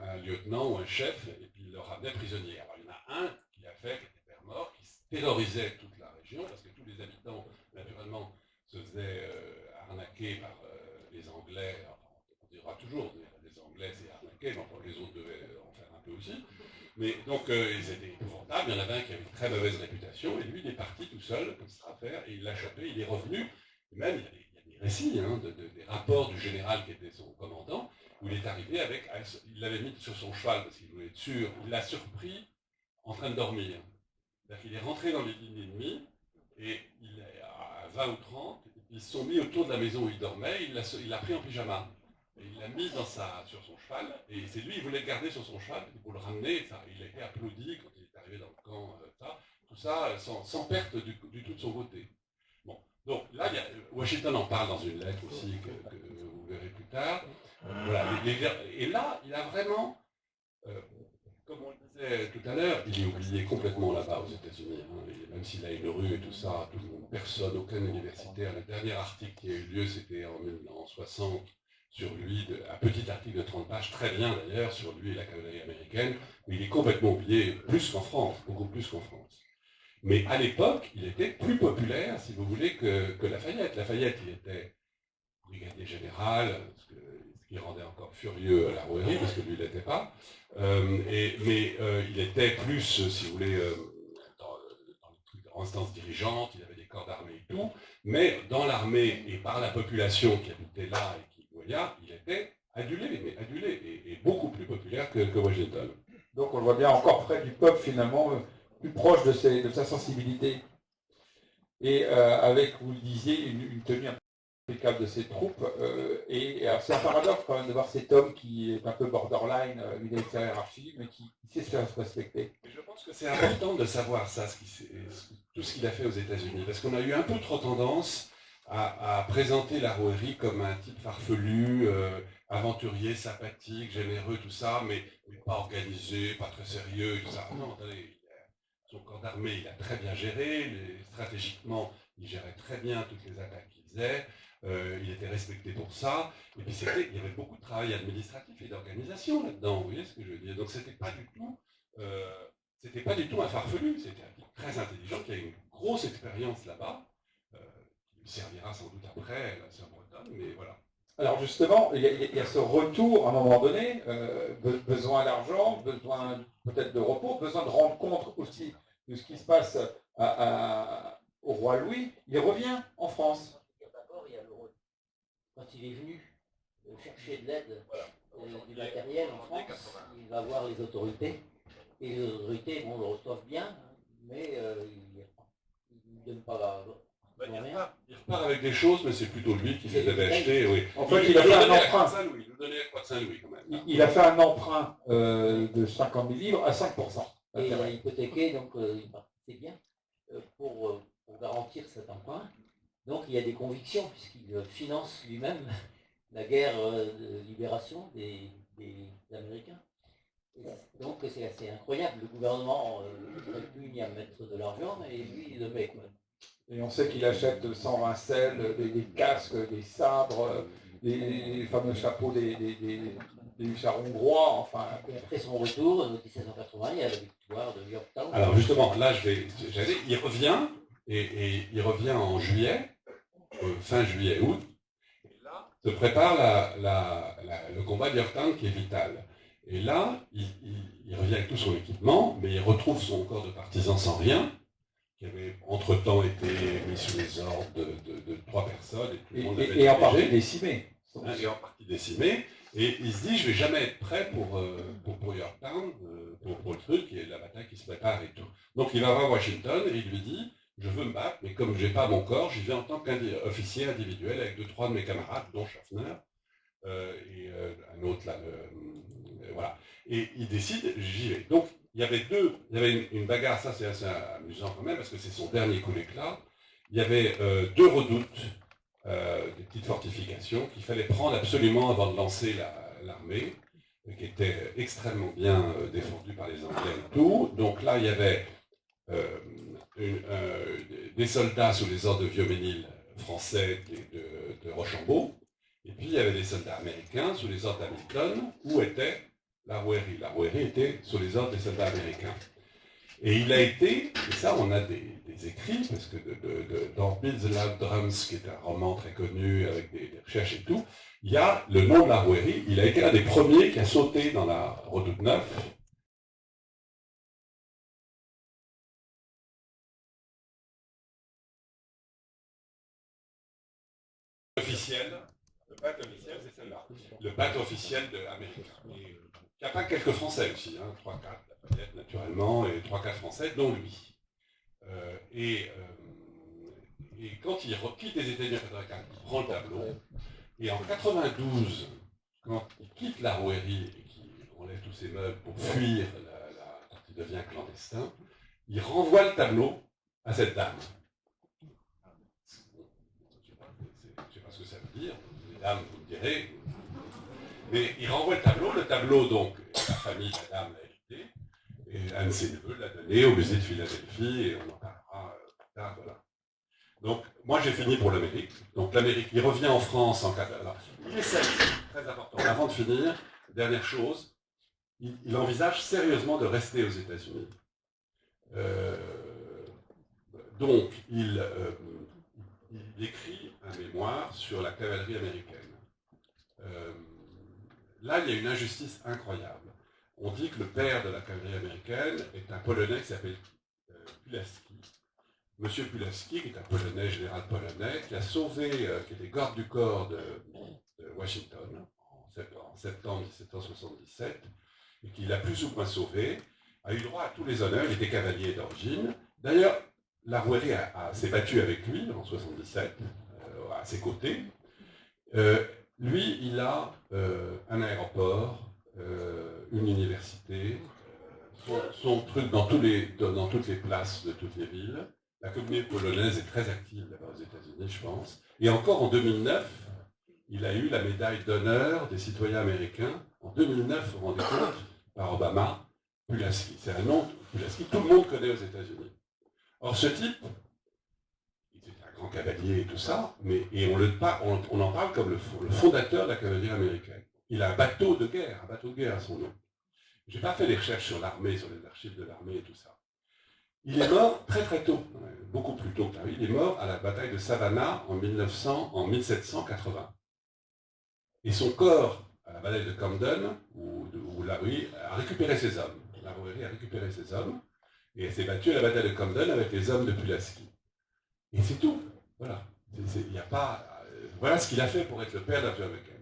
un lieutenant ou un chef, et puis ils le ramenaient prisonnier. Alors il y en a un qui a fait, qui était père mort, qui terrorisait toute la région, parce que tous les habitants, naturellement, se faisaient arnaquer par les Anglais, enfin, on dira toujours, les Anglais c'est arnaquer, mais enfin, les autres devaient en faire un peu aussi. Mais donc, ils étaient épouvantables, il y en avait un qui avait une très mauvaise réputation, et lui, il est parti tout seul, comme cette affaire, et il l'a chopé, il est revenu, et même, il y a des récits, hein, des rapports du général qui était son commandant, où il est arrivé avec, il l'avait mis sur son cheval, parce qu'il voulait être sûr, il l'a surpris en train de dormir. C'est-à-dire qu'il est rentré dans les lignes ennemies, et il est à 20 ou 30, et puis ils se sont mis autour de la maison où il dormait, il l'a pris en pyjama. Et il l'a mis sur son cheval, et c'est lui, il voulait le garder sur son cheval pour le ramener. Ça, il a été applaudi quand il est arrivé dans le camp, tout ça sans perte du tout de son côté. Bon, donc là, Washington en parle dans une lettre aussi que vous verrez plus tard. Voilà, et là, il a vraiment, comme on le disait tout à l'heure, il est oublié complètement là-bas aux États-Unis. Hein, même s'il a une rue et tout ça, personne, aucun universitaire. Le dernier article qui a eu lieu, c'était en 1960. Sur lui, un petit article de 30 pages, très bien d'ailleurs, sur lui et la cavalerie américaine, mais il est complètement oublié, plus qu'en France, beaucoup plus qu'en France. Mais à l'époque, il était plus populaire, si vous voulez, que Lafayette. Lafayette, il était brigadier général, ce qui rendait encore furieux la rouerie, parce que lui, il n'était pas. Mais il était plus, si vous voulez, dans l'instance dirigeante, il avait des corps d'armée et tout, mais dans l'armée et par la population qui habitait là, il était adulé, et beaucoup plus populaire que Washington. Donc on le voit bien encore près du peuple finalement, plus proche de sa sensibilité. Et avec, vous le disiez, une tenue impeccable de ses troupes. Et alors c'est un paradoxe quand même de voir cet homme qui est un peu borderline, vis-à-vis de sa hiérarchie, mais qui sait se faire respecter. Et je pense que c'est important de savoir ça, tout ce qu'il a fait aux États-Unis. Parce qu'on a eu un peu trop tendance à présenter la Rouërie comme un type farfelu, aventurier, sympathique, généreux, tout ça, mais pas organisé, pas très sérieux, tout ça. Non, attendez, son corps d'armée, il a très bien géré, stratégiquement, il gérait très bien toutes les attaques qu'il faisait, il était respecté pour ça, et puis il y avait beaucoup de travail administratif et d'organisation là-dedans, vous voyez ce que je veux dire. Donc c'était pas du tout un farfelu, c'était un type très intelligent qui a une grosse expérience là-bas, qui lui servira sans doute après la sœur bretonne, mais voilà. Alors justement, il y a ce retour à un moment donné, besoin d'argent, besoin peut-être de repos, besoin de rendre compte aussi de ce qui se passe au roi Louis. Il revient en France. D'abord, il y a quand il est venu chercher de l'aide, du matériel en France, il va voir les autorités. Et les autorités, bon, le reçoivent bien, mais ils ne donnent pas Il repart avec des choses, mais c'est plutôt lui qui les avait achetées. Oui. En fait, il a fait un emprunt. Il nous donnait la croix de Saint-Louis quand même. Il a fait un emprunt de 50 000 livres à 5%. Et il a hypothéqué, donc c'est bien, pour garantir cet emprunt. Donc il y a des convictions, puisqu'il finance lui-même la guerre de libération des Américains. Et donc c'est assez incroyable. Le gouvernement n'aurait pu y mettre de l'argent, et lui il le met quand même. Et on sait qu'il achète sans rincelles, des casques, des sabres, les fameux chapeaux des chars hongrois, enfin. Et après son retour, en 1780, il y a la victoire de Yorktown. Alors justement, là il revient, et il revient en juillet, fin juillet, août, et là se prépare le combat de Yorktown qui est vital. Et là, il revient avec tout son équipement, mais il retrouve son corps de partisans sans rien, qui avait entre-temps été mis sous les ordres de 3 personnes. Et tout le monde avait et en partie décimé. Et en partie décimé. Et il se dit, je ne vais jamais être prêt pour Yorktown, pour le truc, et la bataille qui se prépare et tout. Donc il va voir Washington et il lui dit, je veux me battre, mais comme je n'ai pas mon corps, j'y vais en tant qu'officier individuel avec 2-3 de mes camarades, dont Schaffner, et un autre là, voilà. Et il décide, j'y vais. Donc il y avait une bagarre, ça c'est assez amusant quand même, parce que c'est son dernier coup d'éclat. Il y avait 2 redoutes, des petites fortifications qu'il fallait prendre absolument avant de lancer l'armée, qui était extrêmement bien défendue par les Anglais et tout. Donc là, il y avait des soldats sous les ordres de Vieux-Ménil français de Rochambeau, et puis il y avait des soldats américains sous les ordres d'Hamilton, où était la Rouërie. La Rouërie était sous les ordres des soldats américains. Et il a été, et ça on a des écrits, parce que dans Build the Loud Drums, qui est un roman très connu avec des recherches et tout, il y a le nom de la Rouërie. Il a été un des premiers qui a sauté dans la redoute 9. Le bateau officiel, c'est celle-là. Le bateau officiel américain. Il n'y a pas quelques Français aussi, 3-4, la Fayette naturellement, et 3-4 Français, dont lui. Et quand il quitte les États-Unis en 1984, il prend le tableau, et en 92, quand il quitte la Rouërie et qu'il enlève tous ses meubles pour fuir quand il devient clandestin, il renvoie le tableau à cette dame. Je ne sais pas ce que ça veut dire, les dames, vous me direz. Mais il renvoie le tableau donc, la famille de la dame l'a hérité, et un de ses neveux l'a donné au musée de Philadelphie, et on en parlera plus tard, voilà. Donc, moi j'ai fini pour l'Amérique. Donc l'Amérique, il revient en France en Canada. Il essaie, très important. Avant de finir, dernière chose, il envisage sérieusement de rester aux États-Unis. Donc, il écrit un mémoire sur la cavalerie américaine. Là, il y a une injustice incroyable. On dit que le père de la cavalerie américaine est un Polonais qui s'appelle Pulaski. Monsieur Pulaski, qui est un Polonais, général polonais, qui a sauvé, qui était garde du corps de Washington en septembre 1777, et qui l'a plus ou moins sauvé, a eu droit à tous les honneurs, il était cavalier d'origine. D'ailleurs, la Rouërie s'est battue avec lui en 1977, à ses côtés. Lui, il a un aéroport, une université, son truc dans toutes les places de toutes les villes. La communauté polonaise est très active là-bas aux États-Unis, je pense. Et encore en 2009, il a eu la médaille d'honneur des citoyens américains. En 2009, vous vous rendez compte, par Obama, Pulaski. C'est un nom, Pulaski, tout le monde connaît aux États-Unis. Or, ce type, il était un grand cavalier et tout ça, et on en parle comme le fondateur de la cavalerie américaine. Il a un bateau de guerre à son nom. Je n'ai pas fait des recherches sur l'armée, sur les archives de l'armée et tout ça. Il est mort très très tôt, beaucoup plus tôt que lui. Il est mort à la bataille de Savannah en 1780. Et son corps, à la bataille de Camden, où Larry a récupéré ses hommes. Larry a récupéré ses hommes, et elle s'est battue à la bataille de Camden avec les hommes de Pulaski. Et c'est tout. Voilà. Y a pas, voilà ce qu'il a fait pour être le père de la américaine.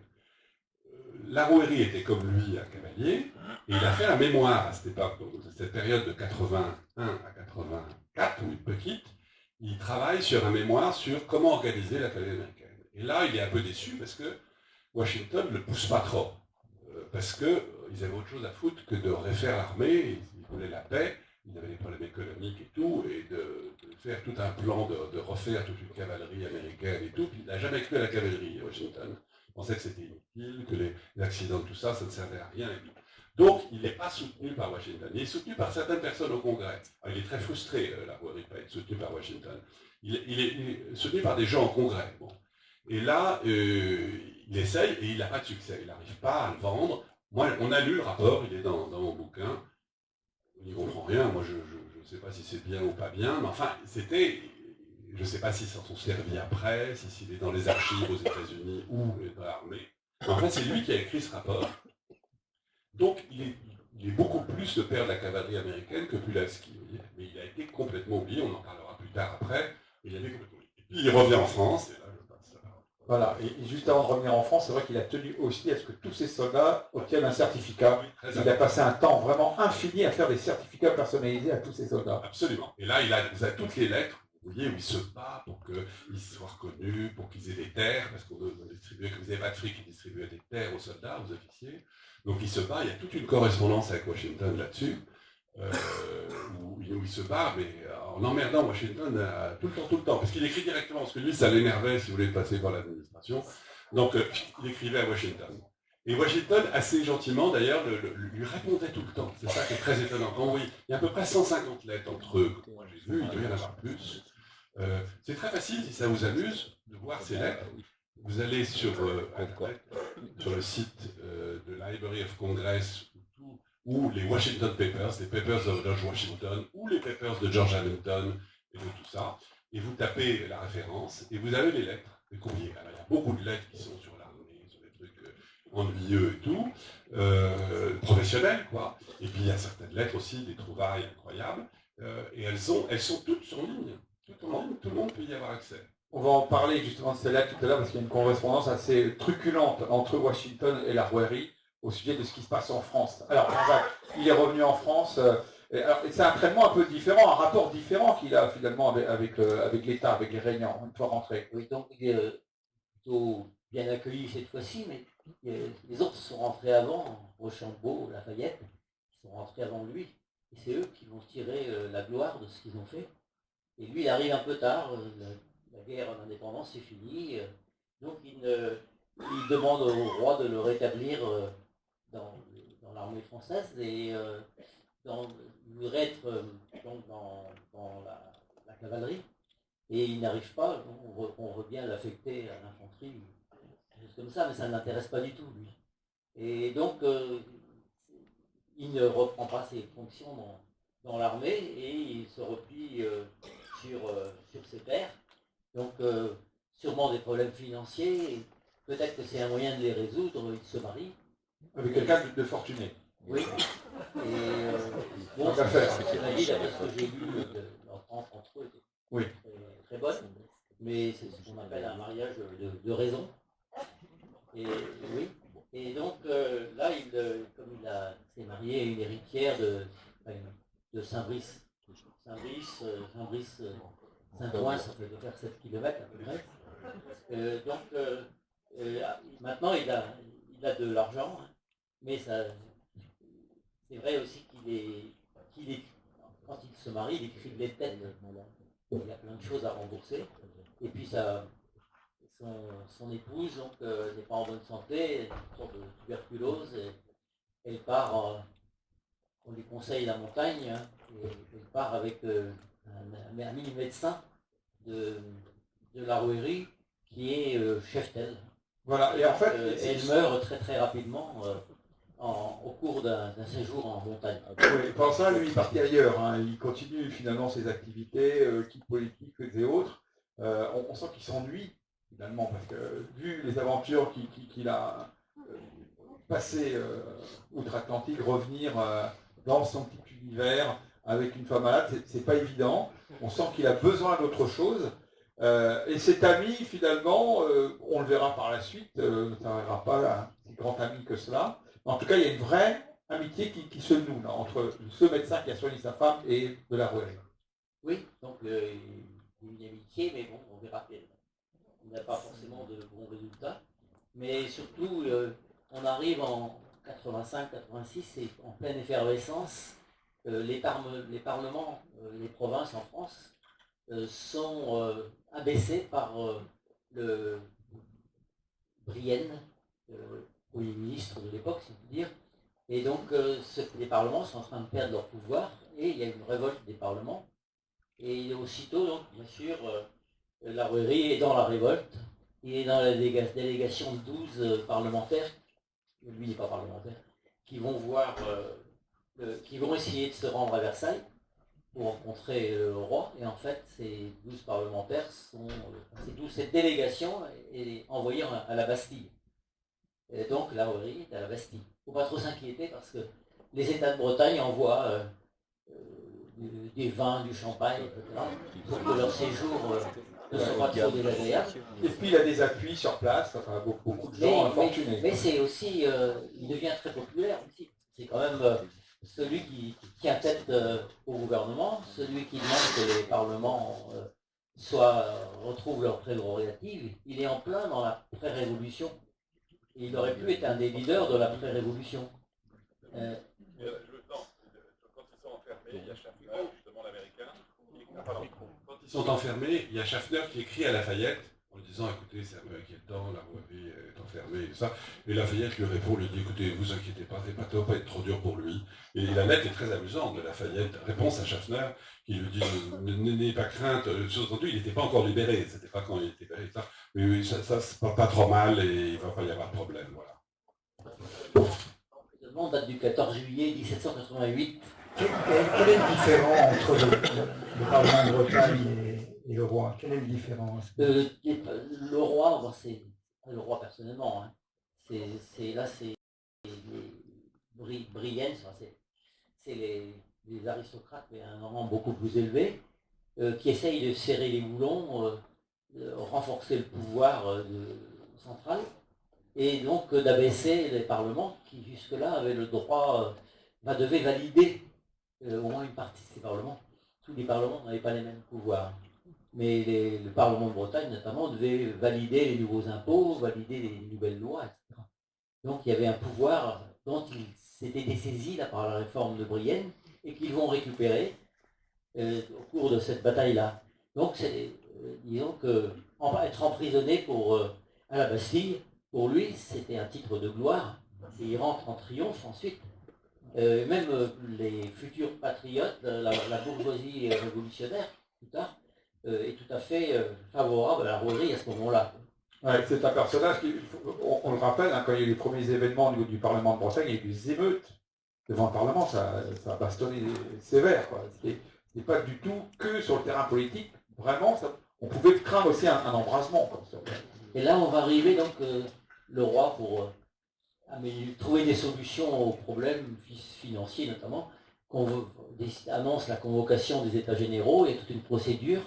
Larouéry était comme lui un cavalier, et il a fait un mémoire à cette époque, donc cette période de 81 à 84, où il peut quitter. Il travaille sur un mémoire sur comment organiser la cavalerie américaine. Et là, il est un peu déçu parce que Washington ne le pousse pas trop, parce qu'ils avaient autre chose à foutre que de refaire l'armée, ils voulaient la paix, ils avaient des problèmes économiques et tout, et de faire tout un plan de refaire toute une cavalerie américaine et tout. Puis il n'a jamais cru à la cavalerie, Washington. Il pensait que c'était inutile, que les accidents, tout ça, ça ne servait à rien. Donc, il n'est pas soutenu par Washington. Il est soutenu par certaines personnes au Congrès. Alors, il est très frustré, Larouéry, de ne pas être soutenu par Washington. Il est soutenu par des gens au Congrès. Bon. Et là, il essaye et il n'a pas de succès. Il n'arrive pas à le vendre. Moi, on a lu le rapport, il est dans mon bouquin. On n'y comprend rien. Moi, je ne sais pas si c'est bien ou pas bien. Mais enfin, c'était... Je ne sais pas s'ils s'en sont servis après, s'il est dans les archives aux États-Unis ou dans l'armée. En fait, c'est lui qui a écrit ce rapport. Donc, il est beaucoup plus le père de la cavalerie américaine que Pulaski. Mais il a été complètement oublié, on en parlera plus tard après. Il a été complètement oublié. Et puis, il revient en France, et là, je passe. Voilà, et juste avant de revenir en France, c'est vrai qu'il a tenu aussi à ce que tous ces soldats obtiennent un certificat. Il a passé un temps vraiment infini à faire des certificats personnalisés à tous ces soldats. Absolument. Et là, vous avez toutes les lettres. Vous voyez, où il se bat pour qu'ils soient reconnus, pour qu'ils aient des terres, parce qu'on distribuait, comme vous n'avez pas de fric, il distribuait des terres aux soldats, aux officiers. Donc il se bat, il y a toute une correspondance avec Washington là-dessus, où il se bat, mais en emmerdant Washington tout le temps, parce qu'il écrit directement, parce que lui, ça l'énervait si vous voulez passer par l'administration. Donc il écrivait à Washington. Et Washington, assez gentiment d'ailleurs, lui répondait tout le temps. C'est ça qui est très étonnant. Quand il y a à peu près 150 lettres entre eux, que moi j'ai vu, il doit y en avoir plus. C'est très facile, si ça vous amuse, de voir ces lettres. Vous allez sur Internet, sur le site de Library of Congress, ou les Washington Papers, les Papers of George Washington, ou les Papers de George Hamilton, et de tout ça, et vous tapez la référence, et vous avez les lettres, les courriers. Alors, il y a beaucoup de lettres qui sont sur l'armée, sur des trucs ennuyeux et tout, professionnels, quoi. Et puis, il y a certaines lettres aussi, des trouvailles incroyables, et elles sont toutes en ligne. Tout le monde peut y avoir accès. On va en parler justement de celle-là tout à l'heure parce qu'il y a une correspondance assez truculente entre Washington et Larouéry au sujet de ce qui se passe en France. Alors, il est revenu en France. C'est un traitement un peu différent, un rapport différent qu'il a finalement avec l'État, avec les régnants, une fois rentré. Oui, donc il est plutôt bien accueilli cette fois-ci, mais les autres sont rentrés avant, Rochambeau, Lafayette, ils sont rentrés avant lui. Et c'est eux qui vont tirer la gloire de ce qu'ils ont fait. Et lui, il arrive un peu tard, la guerre d'indépendance c'est fini, donc il demande au roi de le rétablir dans l'armée française et il voudrait être donc dans la cavalerie. Et il n'arrive pas, on revient l'affecter à l'infanterie, juste comme ça, mais ça ne l'intéresse pas du tout, lui. Et donc, il ne reprend pas ses fonctions dans l'armée et il se replie sur ses pairs. Donc, sûrement des problèmes financiers, peut-être que c'est un moyen de les résoudre, il se marie. Avec quelqu'un de fortuné. Oui. Et bon, c'est la vie, d'après ce que j'ai lu, l'entente entre eux était oui. très bonne, mais c'est ce qu'on appelle un mariage de raison. Et oui. Et donc là, comme il s'est marié à une héritière de Saint-Brice. Saint-Brice, Saint-Ouen, ça peut faire 7 km à peu près. Donc maintenant, il a de l'argent, mais c'est vrai aussi qu'il est, quand il se marie, il écrit des têtes il y a plein de choses à rembourser. Et puis son épouse donc, n'est pas en bonne santé, elle a une sorte de tuberculose, et elle part, on lui conseille la montagne, hein, et elle part avec un mini-médecin de la Rouërie qui est chef-tel. Voilà, et en fait, Elle meurt très très rapidement au cours d'un séjour en montagne. oui, pendant ça, lui, il est parti ailleurs. Hein. Il continue finalement ses activités, quitte politique et autres. On sent qu'il s'ennuie finalement, parce que vu les aventures qu'il a passées outre-Atlantique, revenir dans son petit univers avec une femme malade, c'est pas évident. On sent qu'il a besoin d'autre chose. Et cet ami, finalement, on le verra par la suite, ça n'arrivera pas si grand ami que cela. En tout cas, il y a une vraie amitié qui se noue là, entre ce médecin qui a soigné sa femme et de la Rouërie. Oui, donc il y a une amitié, mais bon, on verra qu'elle n'a pas forcément de bons résultats. Mais surtout, on arrive en 85-86, et en pleine effervescence, les parlements, les provinces en France sont abaissés par le Brienne, Premier ministre de l'époque, si on peut dire. Et donc, les parlements sont en train de perdre leur pouvoir, et il y a une révolte des parlements. Et aussitôt, donc, bien sûr, la Rouërie est dans la révolte. Il est dans la délégation de 12 parlementaires, lui n'est pas parlementaire, qui vont qui vont essayer de se rendre à Versailles pour rencontrer le roi. Et en fait, ces 12 parlementaires cette délégation est envoyée à la Bastille. Et donc, la Rouërie est à la Bastille. Il ne faut pas trop s'inquiéter parce que les États de Bretagne envoient des vins, du champagne, etc., pour que leur séjour ne soit pas trop désagréable. Et puis il a des appuis sur place, enfin beaucoup de gens fortunés. Mais c'est aussi, il devient très populaire aussi. C'est quand même celui qui tient tête au gouvernement, celui qui demande que les parlements retrouvent leurs prérogatives. Il est en plein dans la pré-révolution. Et il aurait pu être un des leaders de la pré-révolution. Quand ils sont enfermés, il y a Schaffner, justement l'américain, quand ils sont enfermés, il y a Schaffner qui écrit à Lafayette en lui disant écoutez, c'est un peu inquiétant, la Rouërie est enfermée et tout ça. Et Lafayette lui répond, lui dit écoutez, vous inquiétez pas, ça va pas être trop dur pour lui. Et la lettre est très amusante de Lafayette, réponse à Schaffner, qui lui dit n'ayez pas crainte, surtout il n'était pas encore libéré, c'était pas quand il était libéré, ça. Mais oui, ça c'est pas trop mal et il ne va pas y avoir de problème, voilà. L'emprisonnement date du 14 juillet 1788. Quel est le différent entre le Parlement de Bretagne et le roi? Quelle est le différence? Le roi, bon, c'est le roi personnellement. Hein. C'est les Briennes, c'est les aristocrates, mais à un rang beaucoup plus élevé, qui essayent de serrer les boulons, de renforcer le pouvoir central, et donc d'abaisser les parlements qui jusque-là avaient le droit, devaient valider au moins une partie de ces parlements. Tous les parlements n'avaient pas les mêmes pouvoirs. Mais le Parlement de Bretagne, notamment, devait valider les nouveaux impôts, valider les nouvelles lois, etc. Donc il y avait un pouvoir dont ils s'étaient dessaisis là, par la réforme de Brienne et qu'ils vont récupérer au cours de cette bataille-là. Donc disons que être emprisonné à la Bastille, pour lui, c'était un titre de gloire. Et il rentre en triomphe ensuite. Même les futurs patriotes, la bourgeoisie révolutionnaire, plus tard, est tout à fait favorable à la Rouërie à ce moment-là. Ouais, c'est un personnage qui, on le rappelle, hein, quand il y a eu les premiers événements au niveau du Parlement de Bretagne, il y a eu des émeutes devant le Parlement, ça a bastonné sévère. C'est pas du tout que sur le terrain politique, vraiment, on pouvait craindre aussi un embrasement. Et là, on va arriver donc le roi pour trouver des solutions aux problèmes financiers notamment, annonce la convocation des États généraux, il y a toute une procédure,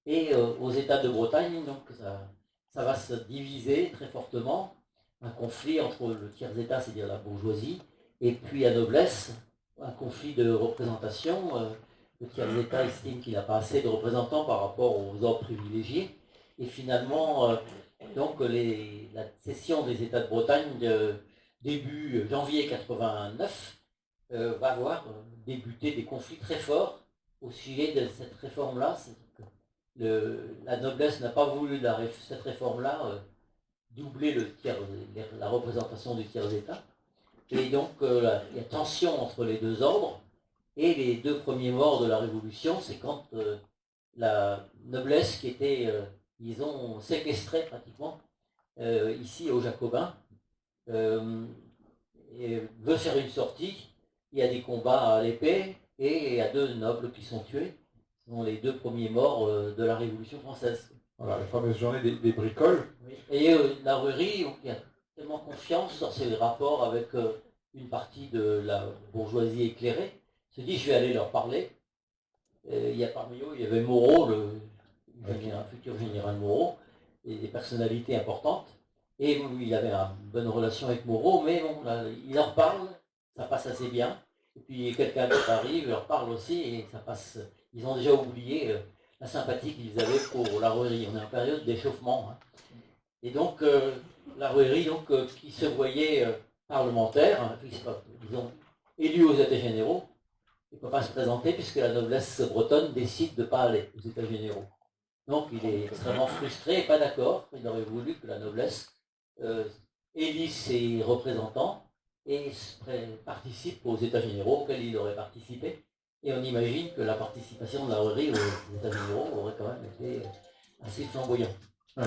et aux États de Bretagne, donc ça va se diviser très fortement, un conflit entre le tiers-État, c'est-à-dire la bourgeoisie, et puis la noblesse, un conflit de représentation. Le tiers-État estime qu'il n'a pas assez de représentants par rapport aux ordres privilégiés, et finalement, donc la cession des États de Bretagne début janvier 89 va voir débuter des conflits très forts au sujet de cette réforme-là. la noblesse n'a pas voulu cette réforme-là doubler la représentation du tiers-état. Et donc il y a tension entre les deux ordres. Et les deux premiers morts de la Révolution, c'est quand la noblesse qui était, disons, séquestrée pratiquement, ici aux Jacobins, et veut faire une sortie. Il y a des combats à l'épée et il y a 2 nobles qui sont tués. Ce sont les 2 premiers morts de la Révolution française. Voilà, la fameuse journée des bricoles. Oui. Et la Rouerie, il y a tellement confiance dans ses rapports avec une partie de la bourgeoisie éclairée, se dit je vais aller leur parler. Il y a parmi eux, il y avait Moreau, le futur général Moreau, et des personnalités importantes. Et il avait une bonne relation avec Moreau, mais bon, là, il leur parle, ça passe assez bien. Et puis quelqu'un d'autre arrive, il leur parle aussi, et ça passe. Ils ont déjà oublié la sympathie qu'ils avaient pour la Rouerie. On est en période d'échauffement. Hein. Et donc, la Rouerie, qui se voyait parlementaire, hein, disons, élu aux États généraux, il ne peut pas se présenter puisque la noblesse bretonne décide de ne pas aller aux États généraux. Donc, il est extrêmement frustré et pas d'accord. Il aurait voulu que la noblesse élise ses représentants et participe aux États généraux auxquels il aurait participé. Et on imagine que la participation de la Rouerie aux États généraux aurait quand même été assez flamboyante. Ouais.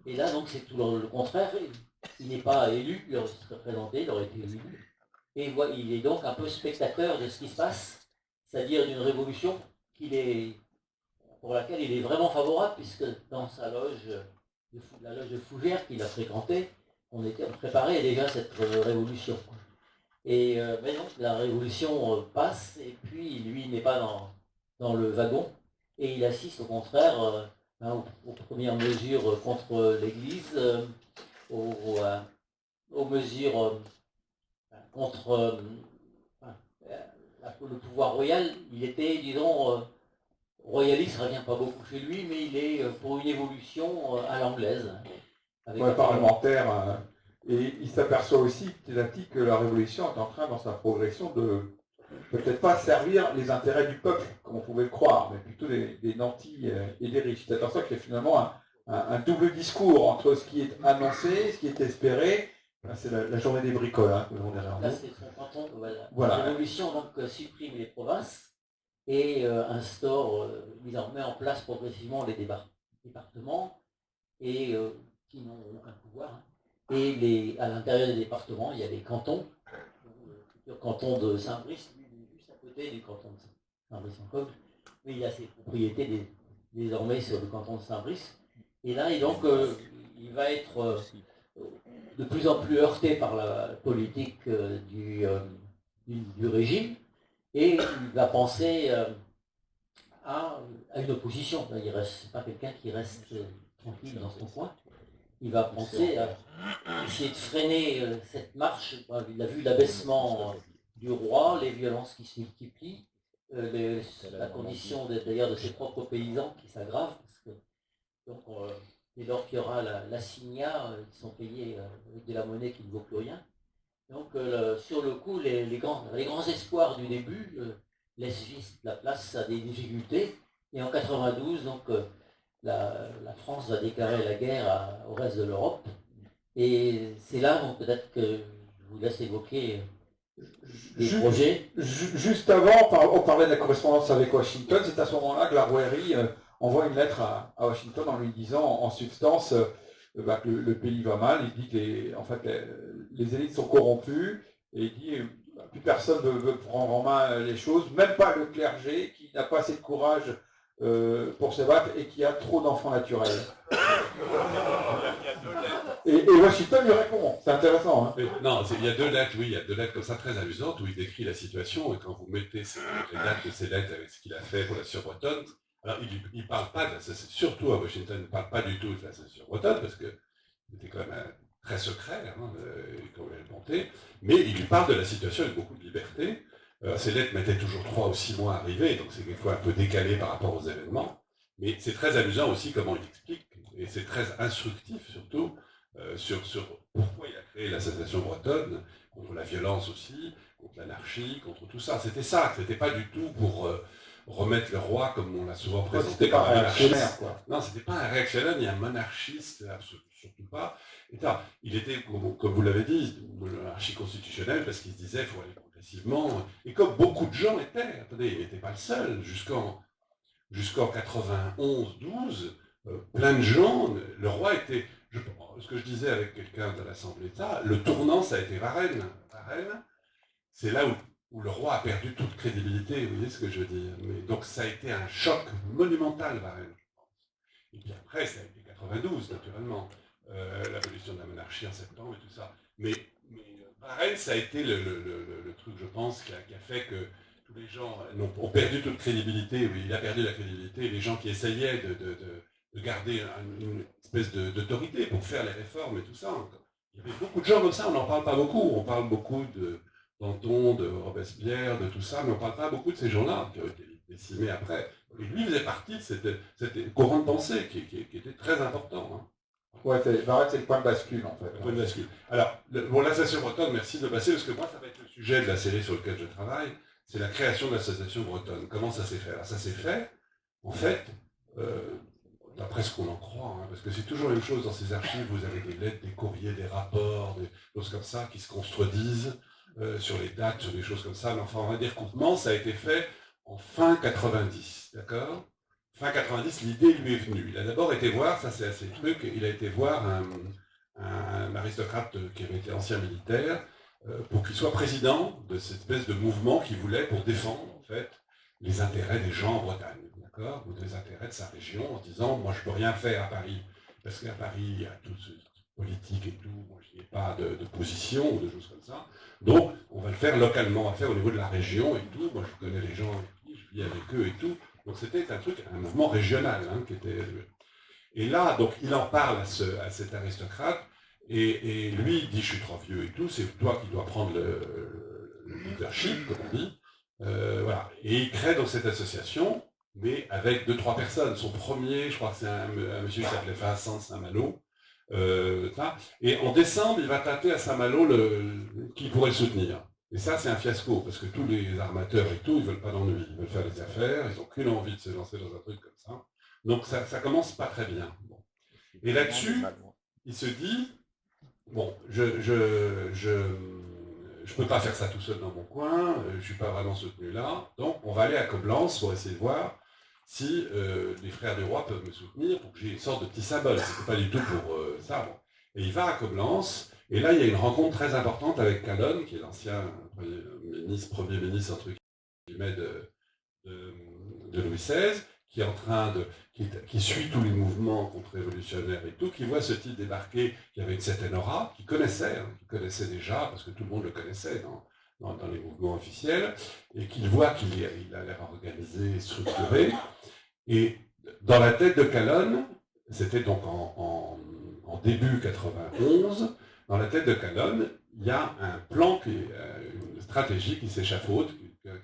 Et là, donc, c'est tout le contraire. Il n'est pas élu, il aurait été représenté, il aurait été élu. Et il est donc un peu spectateur de ce qui se passe, c'est-à-dire d'une révolution pour laquelle il est vraiment favorable, puisque dans sa loge, la loge de Fougères qu'il a fréquentée, on préparait déjà cette révolution. Et mais donc la révolution passe, et puis lui n'est pas dans le wagon, et il assiste au contraire aux premières mesures contre l'Église, aux mesures contre le pouvoir royal. Il était, disons, royaliste, ça ne revient pas beaucoup chez lui, mais il est pour une évolution à l'anglaise. Parlementaire. Et il s'aperçoit aussi petit à petit que la Révolution est en train, dans sa progression, de peut-être pas servir les intérêts du peuple, comme on pouvait le croire, mais plutôt des nantis et des riches. C'est pour ça qu'il y a finalement un double discours entre ce qui est annoncé, ce qui est espéré. C'est la journée des bricoles que l'on derrière nous. Là, c'est son canton. Voilà. La Révolution donc, supprime les provinces et il en met en place progressivement les départements et qui n'ont aucun pouvoir. Hein. Et à l'intérieur des départements, il y a des cantons. Le canton de Saint-Brice, juste à côté du canton de Saint-Brice-en-Coble, mais il a ses propriétés désormais sur le canton de Saint-Brice. Et là, il va être de plus en plus heurté par la politique du régime, et il va penser à une opposition. C'est pas quelqu'un qui reste tranquille dans son coin. Il va penser à essayer de freiner cette marche. Il a vu l'abaissement du roi, les violences qui se multiplient, la condition d'ailleurs de ses propres paysans qui s'aggrave, parce que dès lors qu'il y aura l'assignat, ils sont payés avec de la monnaie qui ne vaut plus rien. Donc sur le coup, les grands espoirs du début laissent vite la place à des difficultés. Et en 92, donc la France va déclarer la guerre au reste de l'Europe. Et c'est là, donc peut-être que je vous laisse évoquer les projets. Juste avant, on parlait de la correspondance avec Washington. C'est à ce moment-là que la Rouerie envoie une lettre à Washington en lui disant en substance que le pays va mal. Il dit que les élites sont corrompues, et il dit plus personne ne veut prendre en main les choses, même pas le clergé qui n'a pas assez de courage pour se battre et qui a trop d'enfants naturels. Et Washington lui répond, c'est intéressant. Hein. Non, il y a 2 lettres, oui, il y a 2 lettres comme ça très amusantes où il décrit la situation, et quand vous mettez les dates de ces lettres avec ce qu'il a fait pour la censure bretonne, alors il ne parle pas, surtout à Washington, il ne parle pas du tout de la censure bretonne, parce que c'était quand même très secret, quand vous l'avez monté, mais il lui parle de la situation avec beaucoup de liberté. Ces lettres mettaient toujours 3 ou 6 mois à arriver, donc c'est quelquefois un peu décalé par rapport aux événements, mais c'est très amusant aussi comment il explique, et c'est très instructif surtout, sur pourquoi il a créé l'association bretonne, contre la violence aussi, contre contre l'anarchie, contre tout ça. C'était ça, c'était pas du tout pour remettre le roi comme on l'a souvent présenté. C'était pas comme un réactionnaire, quoi. Non, c'était pas un réactionnaire ni un monarchiste, surtout pas. Il était, comme vous l'avez dit, monarchie constitutionnelle parce qu'il se disait qu'il faut aller progressivement. Et comme beaucoup de gens étaient, attendez, il n'était pas le seul, jusqu'en 91-12, plein de gens, le roi était, ce que je disais avec quelqu'un de l'Assemblée d'État, le tournant, ça a été Varennes. Varennes, c'est là où le roi a perdu toute crédibilité, vous voyez ce que je veux dire. Donc ça a été un choc monumental, Varennes, je pense. Et puis après, ça a été 92, naturellement, l'abolition de la monarchie en septembre et tout ça. Mais Varennes, ça a été le truc, je pense, qui a fait que tous les gens ont perdu toute crédibilité, oui, il a perdu la crédibilité, les gens qui essayaient de garder une espèce d'autorité pour faire les réformes et tout ça. Il y avait beaucoup de gens comme ça, on n'en parle pas beaucoup, on parle beaucoup de Danton, de Robespierre, de tout ça, mais on ne parle pas beaucoup de ces gens-là qui ont été décimés après. Et lui faisait partie de cette courant de pensée qui était très important. Hein. Ouais, Varennes, c'est le point de bascule, en fait. Le point de bascule. Alors, l'association bretonne, merci de passer, parce que moi, ça va être le sujet de la série sur lequel je travaille, c'est la création de l'association bretonne. Comment ça s'est fait? Alors, ça s'est fait, en fait, d'après ce qu'on en croit, hein, parce que c'est toujours la même chose dans ces archives, vous avez des lettres, des courriers, des rapports, des choses comme ça qui se contredisent sur les dates, sur des choses comme ça, mais enfin, on va dire courtement, ça a été fait en fin 90, d'accord? Fin 90, l'idée lui est venue. Il a d'abord été voir, ça c'est assez truc, il a été voir un aristocrate qui avait été ancien militaire pour qu'il soit président de cette espèce de mouvement qu'il voulait pour défendre, en fait, les intérêts des gens en Bretagne, d'accord? Ou des intérêts de sa région, en disant, moi je peux rien faire à Paris, parce qu'à Paris, il y a tout ce politique et tout, moi je n'ai pas de position ou de choses comme ça. Donc, on va le faire localement, on va le faire au niveau de la région et tout. Moi, je connais les gens, je vis avec eux et tout. Donc, c'était un mouvement régional hein, qui était. Et là, donc, il en parle à cet aristocrate et lui, il dit, je suis trop vieux et tout, c'est toi qui dois prendre le leadership, comme on dit. Voilà. Et il crée donc cette association, mais avec 2-3 personnes. Son premier, je crois que c'est un monsieur qui s'appelait Vincent Saint-Malo. Et en décembre, il va tâter à Saint-Malo qui pourrait le soutenir. Et ça, c'est un fiasco, parce que tous les armateurs et tout, ils veulent pas d'ennui, ils veulent faire des affaires, ils n'ont qu'une envie de se lancer dans un truc comme ça. Donc ça commence pas très bien. Bon. Et là-dessus, il se dit, bon, je peux pas faire ça tout seul dans mon coin, je suis pas vraiment soutenu là, donc on va aller à Coblence pour essayer de voir si les frères du roi peuvent me soutenir pour que j'ai une sorte de petit symbole. C'était pas du tout pour ça. Bon. Et il va à Coblence, et là il y a une rencontre très importante avec Calonne, qui est l'ancien premier ministre entre guillemets de Louis XVI, qui est en train qui suit tous les mouvements contre-révolutionnaires et tout, qui voit ce type débarquer, qui avait une certaine aura, qui connaissait déjà, parce que tout le monde le connaissait dans les mouvements officiels, et qu'il voit qu'il a l'air organisé, structuré. Et dans la tête de Calonne, c'était donc en début 91, dans la tête de Calonne, il y a un plan, une stratégie qui s'échafaude,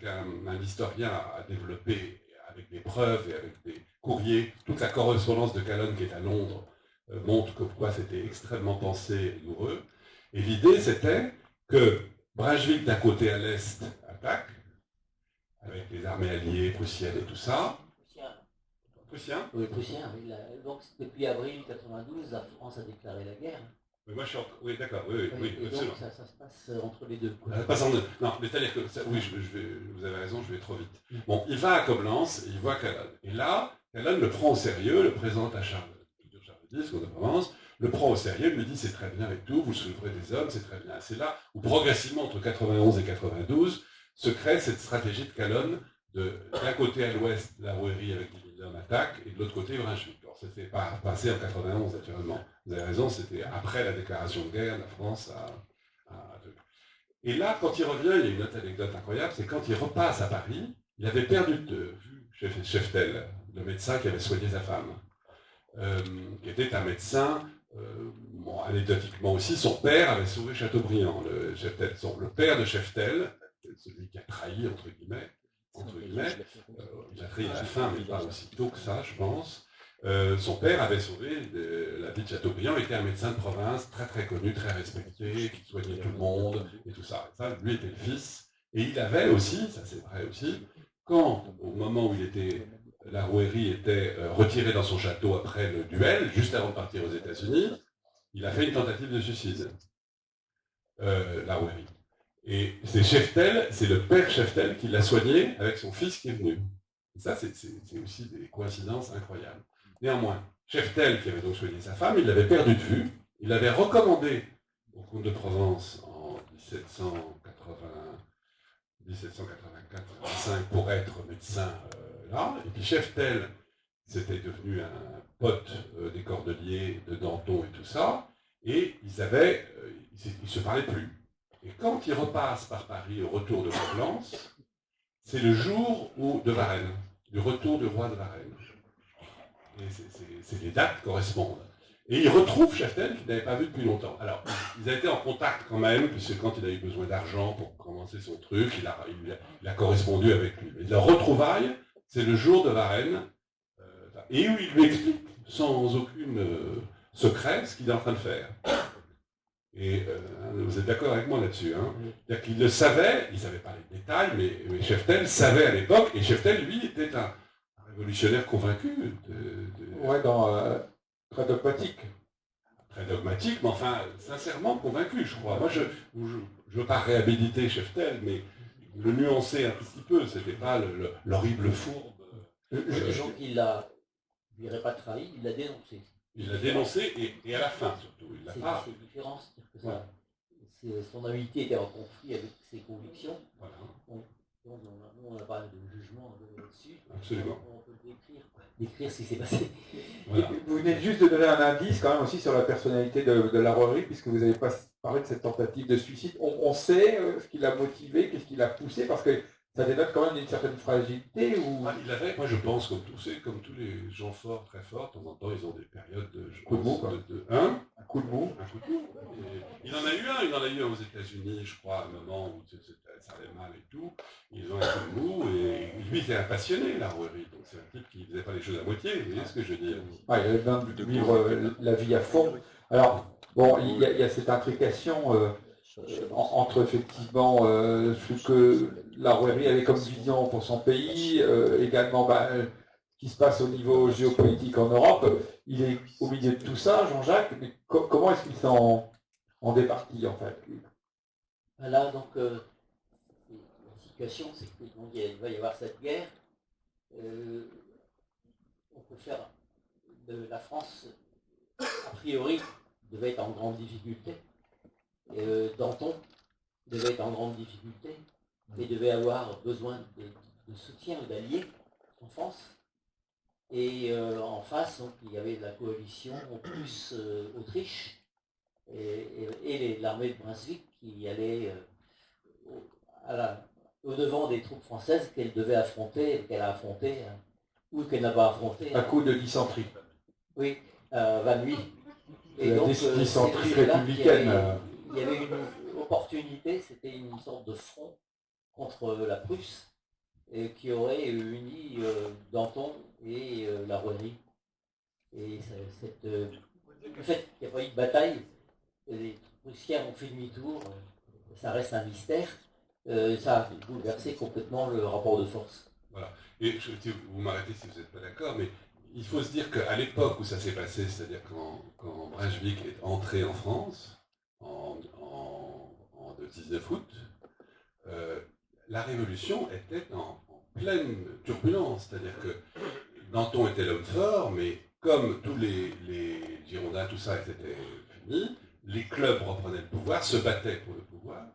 qu'un historien a développé avec des preuves et avec des courriers. Toute la correspondance de Calonne qui est à Londres montre que pourquoi c'était extrêmement pensé et rigoureux. Et l'idée, c'était que Brunswick, d'un côté à l'est, attaque, avec les armées alliées, prussiennes et tout ça. Prussiens. Oui, prussiens. Donc, depuis avril 92, la France a déclaré la guerre. Mais moi, oui, d'accord, oui, et absolument. donc, ça se passe entre les deux. Ça passe en deux. Non, mais c'est-à-dire que, oui, vous avez raison, je vais trop vite. Bon, il va à Coblence, et il voit Calonne. Et là, Calonne le prend au sérieux, le présente à Charles X, de Provence, le prend au sérieux, lui dit c'est très bien et tout, vous souleverez des hommes, c'est très bien. C'est là où progressivement, entre 91 et 92, se crée cette stratégie de Calonne d'un côté à l'ouest, la Rouërie avec 10 000 hommes attaque, et de l'autre côté, Brunswick. Alors, ça ne s'est pas passé en 91, naturellement. Vous avez raison, c'était après la déclaration de guerre, la France Et là, quand il revient, il y a une autre anecdote incroyable, c'est quand il repasse à Paris, il avait perdu de vue Cheftel, le médecin qui avait soigné sa femme, qui était un médecin, anecdotiquement aussi, son père avait sauvé Chateaubriand, le père de Cheftel, celui qui a trahi, entre guillemets, il a trahi à la fin, mais pas aussi tôt que ça, je pense. Son père avait sauvé la vie de Chateaubriand, était un médecin de province très très connu, très respecté, qui soignait tout le monde et tout ça. Et ça, lui était le fils, Et il avait aussi, ça c'est vrai aussi, quand, au moment où la Rouërie était retirée dans son château après le duel, juste avant de partir aux États-Unis, il a fait une tentative de suicide, la Rouërie. Et c'est Cheftel, c'est le père Cheftel qui l'a soigné avec son fils qui est venu. Et ça, c'est aussi des coïncidences incroyables. Néanmoins, Cheftel, qui avait donc soigné sa femme, il l'avait perdu de vue. Il l'avait recommandé au comte de Provence en 1784-1785 pour être médecin là. Et puis Cheftel, c'était devenu un pote des Cordeliers, de Danton et tout ça. Et ils se parlaient plus. Et quand ils repassent par Paris au retour de Coblence, c'est le jour de Varennes, du retour du roi de Varennes. Et les dates correspondent. Et ils retrouvent Cheftel qu'ils n'avaient pas vu depuis longtemps. Alors, ils avaient été en contact quand même, puisque quand il a eu besoin d'argent pour commencer son truc, il a correspondu avec lui. Mais leur retrouvaille, c'est le jour de Varennes, et où il lui explique, sans aucun secret, ce qu'il est en train de faire. Et vous êtes d'accord avec moi là-dessus, hein? C'est-à-dire qu'il le savait, il ne savait pas les détails, mais Cheftel savait à l'époque, et Cheftel, lui, était un révolutionnaire convaincu. Très dogmatique. Très dogmatique, mais enfin, sincèrement convaincu, je crois. Moi, je ne veux pas réhabiliter Cheftel, mais le nuancer un petit peu, c'était pas l'horrible fourbe. Donc il ne l'aurait pas trahi, il l'a dénoncé. Il l'a dénoncé, et à la fin, surtout. Il l'a pas... C'est différent, c'est-à-dire que son amitié était en conflit avec ses convictions. Voilà. Donc on n'a pas de jugement là-dessus. Absolument. On peut décrire ce qui s'est passé. Voilà. Vous venez juste de donner un indice quand même aussi sur la personnalité de la Rouërie, puisque vous n'avez pas parlé de cette tentative de suicide. On sait ce qui l'a motivé, qu'est-ce qui l'a poussé, parce que ça dénote quand même d'une certaine fragilité ou... Moi, je pense, comme tous les gens forts, très forts, de temps en temps, ils ont des périodes de coup de mou, quoi. Un coup de mou. Un coup de mou. Et il en a eu un aux États-Unis, je crois, à un moment où ça allait mal et tout. Ils ont un coup de mou, et lui, il était un passionné, la Rouërie. Donc c'est un type qui ne faisait pas les choses à moitié, vous voyez ce que je veux dire? Il avait besoin de vivre la vie à fond. Alors, bon, il y a cette intrication entre effectivement ce que la Rouërie avait comme vision pour son pays, également ce qui se passe au niveau géopolitique en Europe. Il est au milieu de tout ça, Jean-Jacques, mais comment est-ce qu'il s'en départit en fait? Là, donc, la situation, c'est qu'il va y avoir cette guerre. On peut faire de la France, a priori, devait être en grande difficulté. Danton devait être en grande difficulté et devait avoir besoin de soutien d'alliés en France. Et en face, donc, il y avait la coalition plus Autriche et l'armée de Brunswick qui allait au devant des troupes françaises qu'elle devait affronter, qu'elle a affrontées ou qu'elle n'a pas affrontées. À coup de dysenterie. Oui, Van Nuys. Et donc, dysenterie républicaine. Il y avait une opportunité, c'était une sorte de front contre la Prusse qui aurait uni Danton et la Rouërie. Et le fait qu'il n'y a pas eu de bataille, les Prussiens ont fait demi-tour, ça reste un mystère, ça a bouleversé complètement le rapport de force. Voilà. Et vous m'arrêtez si vous n'êtes pas d'accord, mais il faut se dire qu'à l'époque où ça s'est passé, c'est-à-dire quand Brunswick est entré en France, le 19 août, la Révolution était en pleine turbulence. C'est-à-dire que Danton était l'homme fort, mais comme tous les Girondins, tout ça était fini, les clubs reprenaient le pouvoir, se battaient pour le pouvoir.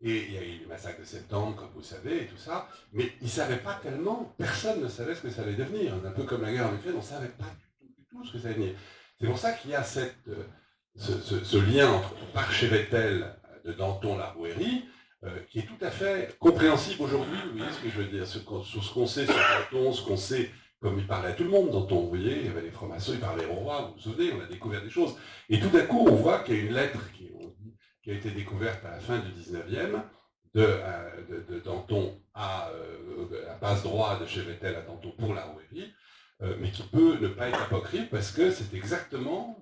Et il y a eu le massacre de septembre, comme vous savez, et tout ça. Mais ils ne savaient pas tellement, personne ne savait ce que ça allait devenir. Un peu comme la guerre en Ukraine, on ne savait pas du tout ce que ça allait devenir. C'est pour ça qu'il y a ce lien entre Parchevetel de Danton-la Rouërie, qui est tout à fait compréhensible aujourd'hui, vous voyez ce que je veux dire, sur ce qu'on sait sur Danton, ce qu'on sait, comme il parlait à tout le monde, Danton, vous voyez, il y avait les francs-maçons, il parlait au roi, vous vous souvenez, on a découvert des choses. Et tout d'un coup, on voit qu'il y a une lettre qui a été découverte à la fin du 19e, de Danton à passe droit de Chevetel à Danton pour la Rouërie, mais qui peut ne pas être apocryphe parce que c'est exactement,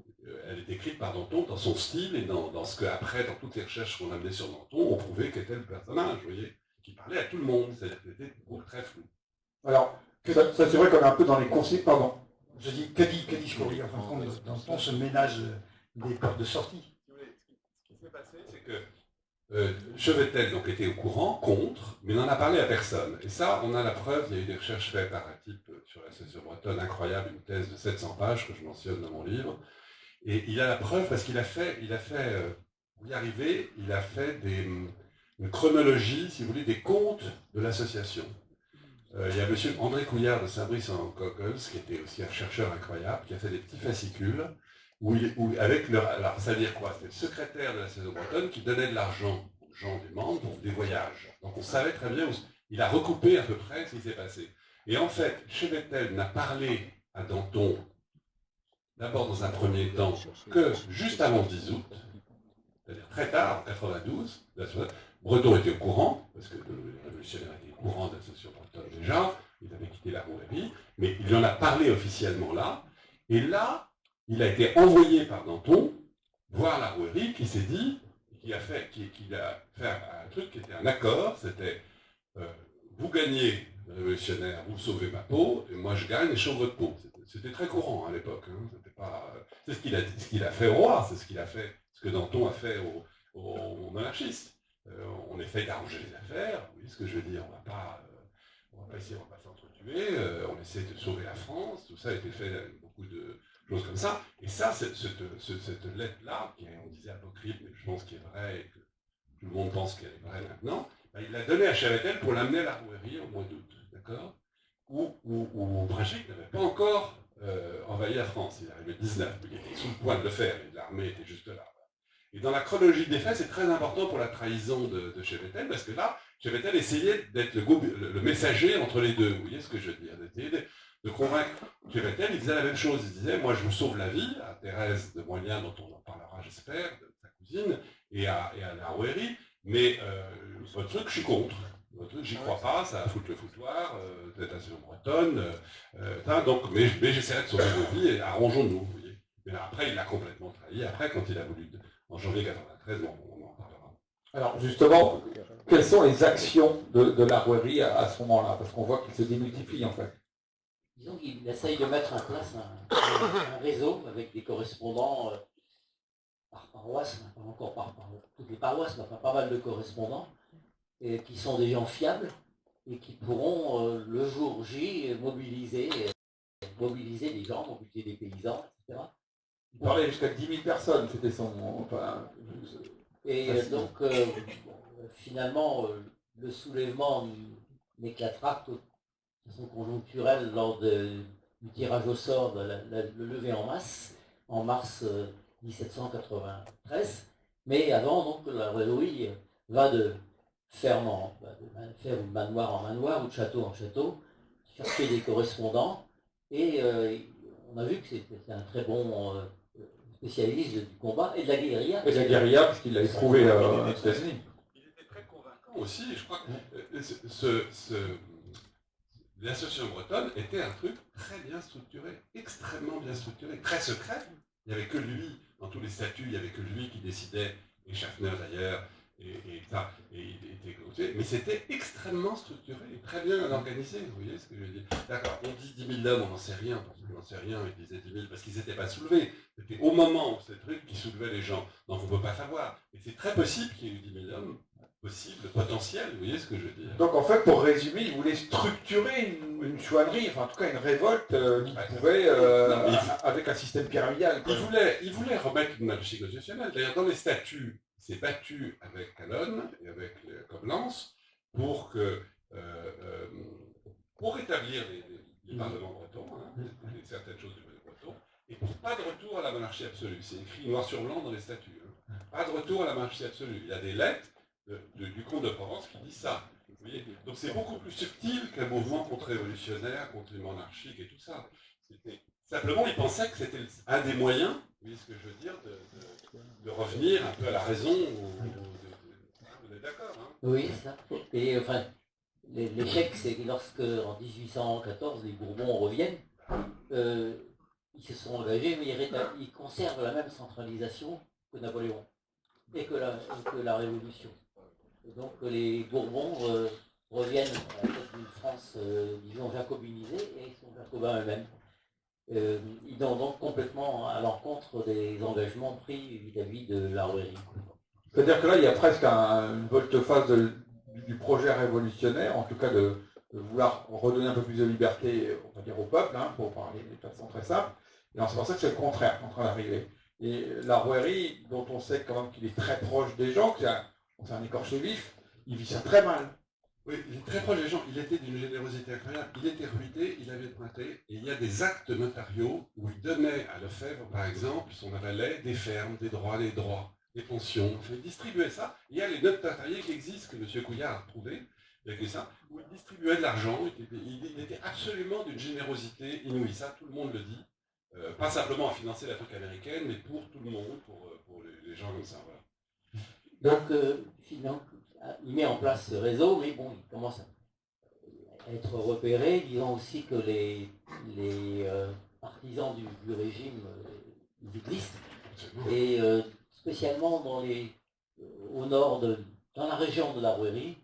elle est écrite par Danton dans son style et dans ce qu'après, dans toutes les recherches qu'on a menées sur Danton, on prouvait qu'était le personnage, vous voyez, qui parlait à tout le monde, c'est-à-dire que c'était très flou. Alors, ça c'est vrai qu'on est un peu dans les conseils, pardon. Je dis, que dit Scurry? Enfin, dans ce temps, ce ménage des portes de sortie. Ce qui s'est passé, c'est que Chevetel donc, était au courant, contre, mais n'en a parlé à personne. Et ça, on a la preuve, il y a eu des recherches faites par un type sur la société bretonne, incroyable, une thèse de 700 pages que je mentionne dans mon livre. Et il a la preuve parce qu'il a fait pour y arriver, il a fait une chronologie, si vous voulez, des comptes de l'association. Il y a M. André Couillard de Saint-Brice-en-Cockles, qui était aussi un chercheur incroyable, qui a fait des petits fascicules, avec alors ça veut dire quoi? C'était le secrétaire de la saison bretonne qui donnait de l'argent aux gens des membres pour des voyages. Donc on savait très bien, il a recoupé à peu près ce qui s'est passé. Et en fait, Chevetel n'a parlé à Danton, d'abord dans un premier temps, que juste avant le 10 août, c'est-à-dire très tard, en 92, Breton était au courant, parce que le révolutionnaire était au courant de l'association bretonne déjà, il avait quitté la Rouergue, mais il en a parlé officiellement là, et là, il a été envoyé par Danton voir la Rouergue qui s'est dit, qu'il a fait un truc qui était un accord, c'était vous gagnez le révolutionnaire, vous sauvez ma peau, et moi je gagne et je sauve votre peau. C'était très courant à l'époque. Hein. C'est ce qu'il a fait au roi, c'est ce qu'il a fait, ce que Danton a fait aux monarchistes. On essaye d'arranger les affaires, vous voyez ce que je veux dire, on va pas s'entretuer, on essaie de sauver la France, tout ça a été fait avec beaucoup de choses comme ça. Et ça, cette lettre-là, qui est, on disait apocryphe, mais je pense qu'elle est vraie, et que tout le monde pense qu'elle est vraie maintenant, il l'a donnée à Chevetel pour l'amener à la Rouergue au mois d'août, d'accord, où Brunswick n'avait pas encore envahi la France, il arrivait le 19, il était sous le point de le faire, et l'armée était juste là. Et dans la chronologie des faits, c'est très important pour la trahison de Chevetel, parce que là, Chevetel essayait d'être le messager entre les deux, vous voyez ce que je veux dire, d'essayer de convaincre Chevetel. Il disait la même chose, il disait, moi je vous sauve la vie, à Thérèse de Moyen, dont on en parlera j'espère, de sa cousine, et à la Rouergue, mais votre truc, je suis contre. Votre truc, j'y crois pas, ça va foutre le foutoir, peut-être la saison bretonne, mais j'essaierai de sauver vos vies, et arrangeons-nous, vous voyez. Mais après, il l'a complètement trahi, après, quand il a voulu... En janvier 1993, on en parlera. Alors justement, quelles sont les actions de la Rouergue à ce moment-là? Parce qu'on voit qu'il se démultiplie en fait. Disons qu'il essaye de mettre en place un réseau avec des correspondants par paroisse, pas encore par toutes les paroisses, mais enfin pas mal de correspondants, et qui sont des gens fiables et qui pourront le jour J mobiliser des gens, mobiliser des paysans, etc. Il parlait jusqu'à 10 000 personnes, c'était son... Et donc, finalement, le soulèvement n'éclatera que de façon conjoncturelle lors du tirage au sort de le levée en masse, en mars 1793. Mais avant, donc, la Rouergue va de ferme de manoir en manoir ou de château en château, chercher des correspondants. Et on a vu que c'était un très bon... spécialiste du combat et de la guérilla. Et de la guérilla, parce qu'il l'a éprouvé aux États-Unis. Il était très convaincant aussi, et je crois que l'association bretonne était un truc très bien structuré, extrêmement bien structuré, très secret. Il n'y avait que lui, dans tous les statuts, il n'y avait que lui qui décidait, et Schaffner d'ailleurs, mais c'était extrêmement structuré et très bien organisé, vous voyez ce que je veux dire. D'accord, on dit 10 000 hommes, on n'en sait rien, parce qu'on n'en sait rien, ils disaient 10 000 parce qu'ils n'étaient pas soulevés. C'était au moment où ces trucs qui soulevaient les gens. Donc on ne peut pas savoir. Et c'est très possible qu'il y ait eu 10 000 hommes, possible, potentiel, vous voyez ce que je veux dire. Donc en fait, pour résumer, il voulait structurer une chouannerie, enfin en tout cas une révolte qui pouvait, avec un système pyramidal. Il voulait remettre une monarchie constitutionnelle. D'ailleurs, dans les statuts, il s'est battu avec Calonne et avec Coblence pour établir les parlements bretons, certaines choses du breton, et pour pas de retour à la monarchie absolue. C'est écrit noir sur blanc dans les statuts. Pas de retour à la monarchie absolue. Il y a des lettres du comte de Provence qui disent ça. Vous voyez. Donc c'est beaucoup plus subtil qu'un mouvement contre-révolutionnaire, contre-monarchique et tout ça. Simplement, il pensait que c'était un des moyens, vous voyez ce que je veux dire, de revenir un peu à la raison. Vous êtes d'accord, hein? Oui, c'est ça. Et enfin, l'échec, c'est que lorsque, en 1814, les Bourbons reviennent, ils se sont engagés, mais ils conservent la même centralisation que Napoléon et que la Révolution. donc les Bourbons reviennent à la tête d'une France, disons, jacobinisée, et ils sont jacobins eux-mêmes. Ils vont donc complètement à l'encontre des engagements pris vis-à-vis de la Rouërie. C'est-à-dire que là, il y a presque une volte-face du projet révolutionnaire, en tout cas de vouloir redonner un peu plus de liberté, on va dire, au peuple, hein, pour parler de façon très simple. Et c'est pour ça que c'est le contraire qui est en train d'arriver. Et la Rouërie, dont on sait quand même qu'il est très proche des gens, c'est un écorché vif, il vit ça très mal. Oui, il est très proche des gens, il était d'une générosité incroyable, il était ruité, il avait emprunté, et il y a des actes notariaux où il donnait à Lefebvre, par exemple, son valet, des fermes, des droits, des pensions, il distribuait ça. Il y a les notes notariées qui existent, que M. Couillard a trouvées, il y a que ça, où il distribuait de l'argent, il était absolument d'une générosité inouïe, ça tout le monde le dit, pas simplement à financer la truc américaine, mais pour tout le monde, pour les gens comme ça, voilà. Donc, finalement, il met en place ce réseau, mais bon, il commence à être repéré. Disons aussi que les partisans du régime ils existent, et spécialement au nord, dans la région de la Rouërie,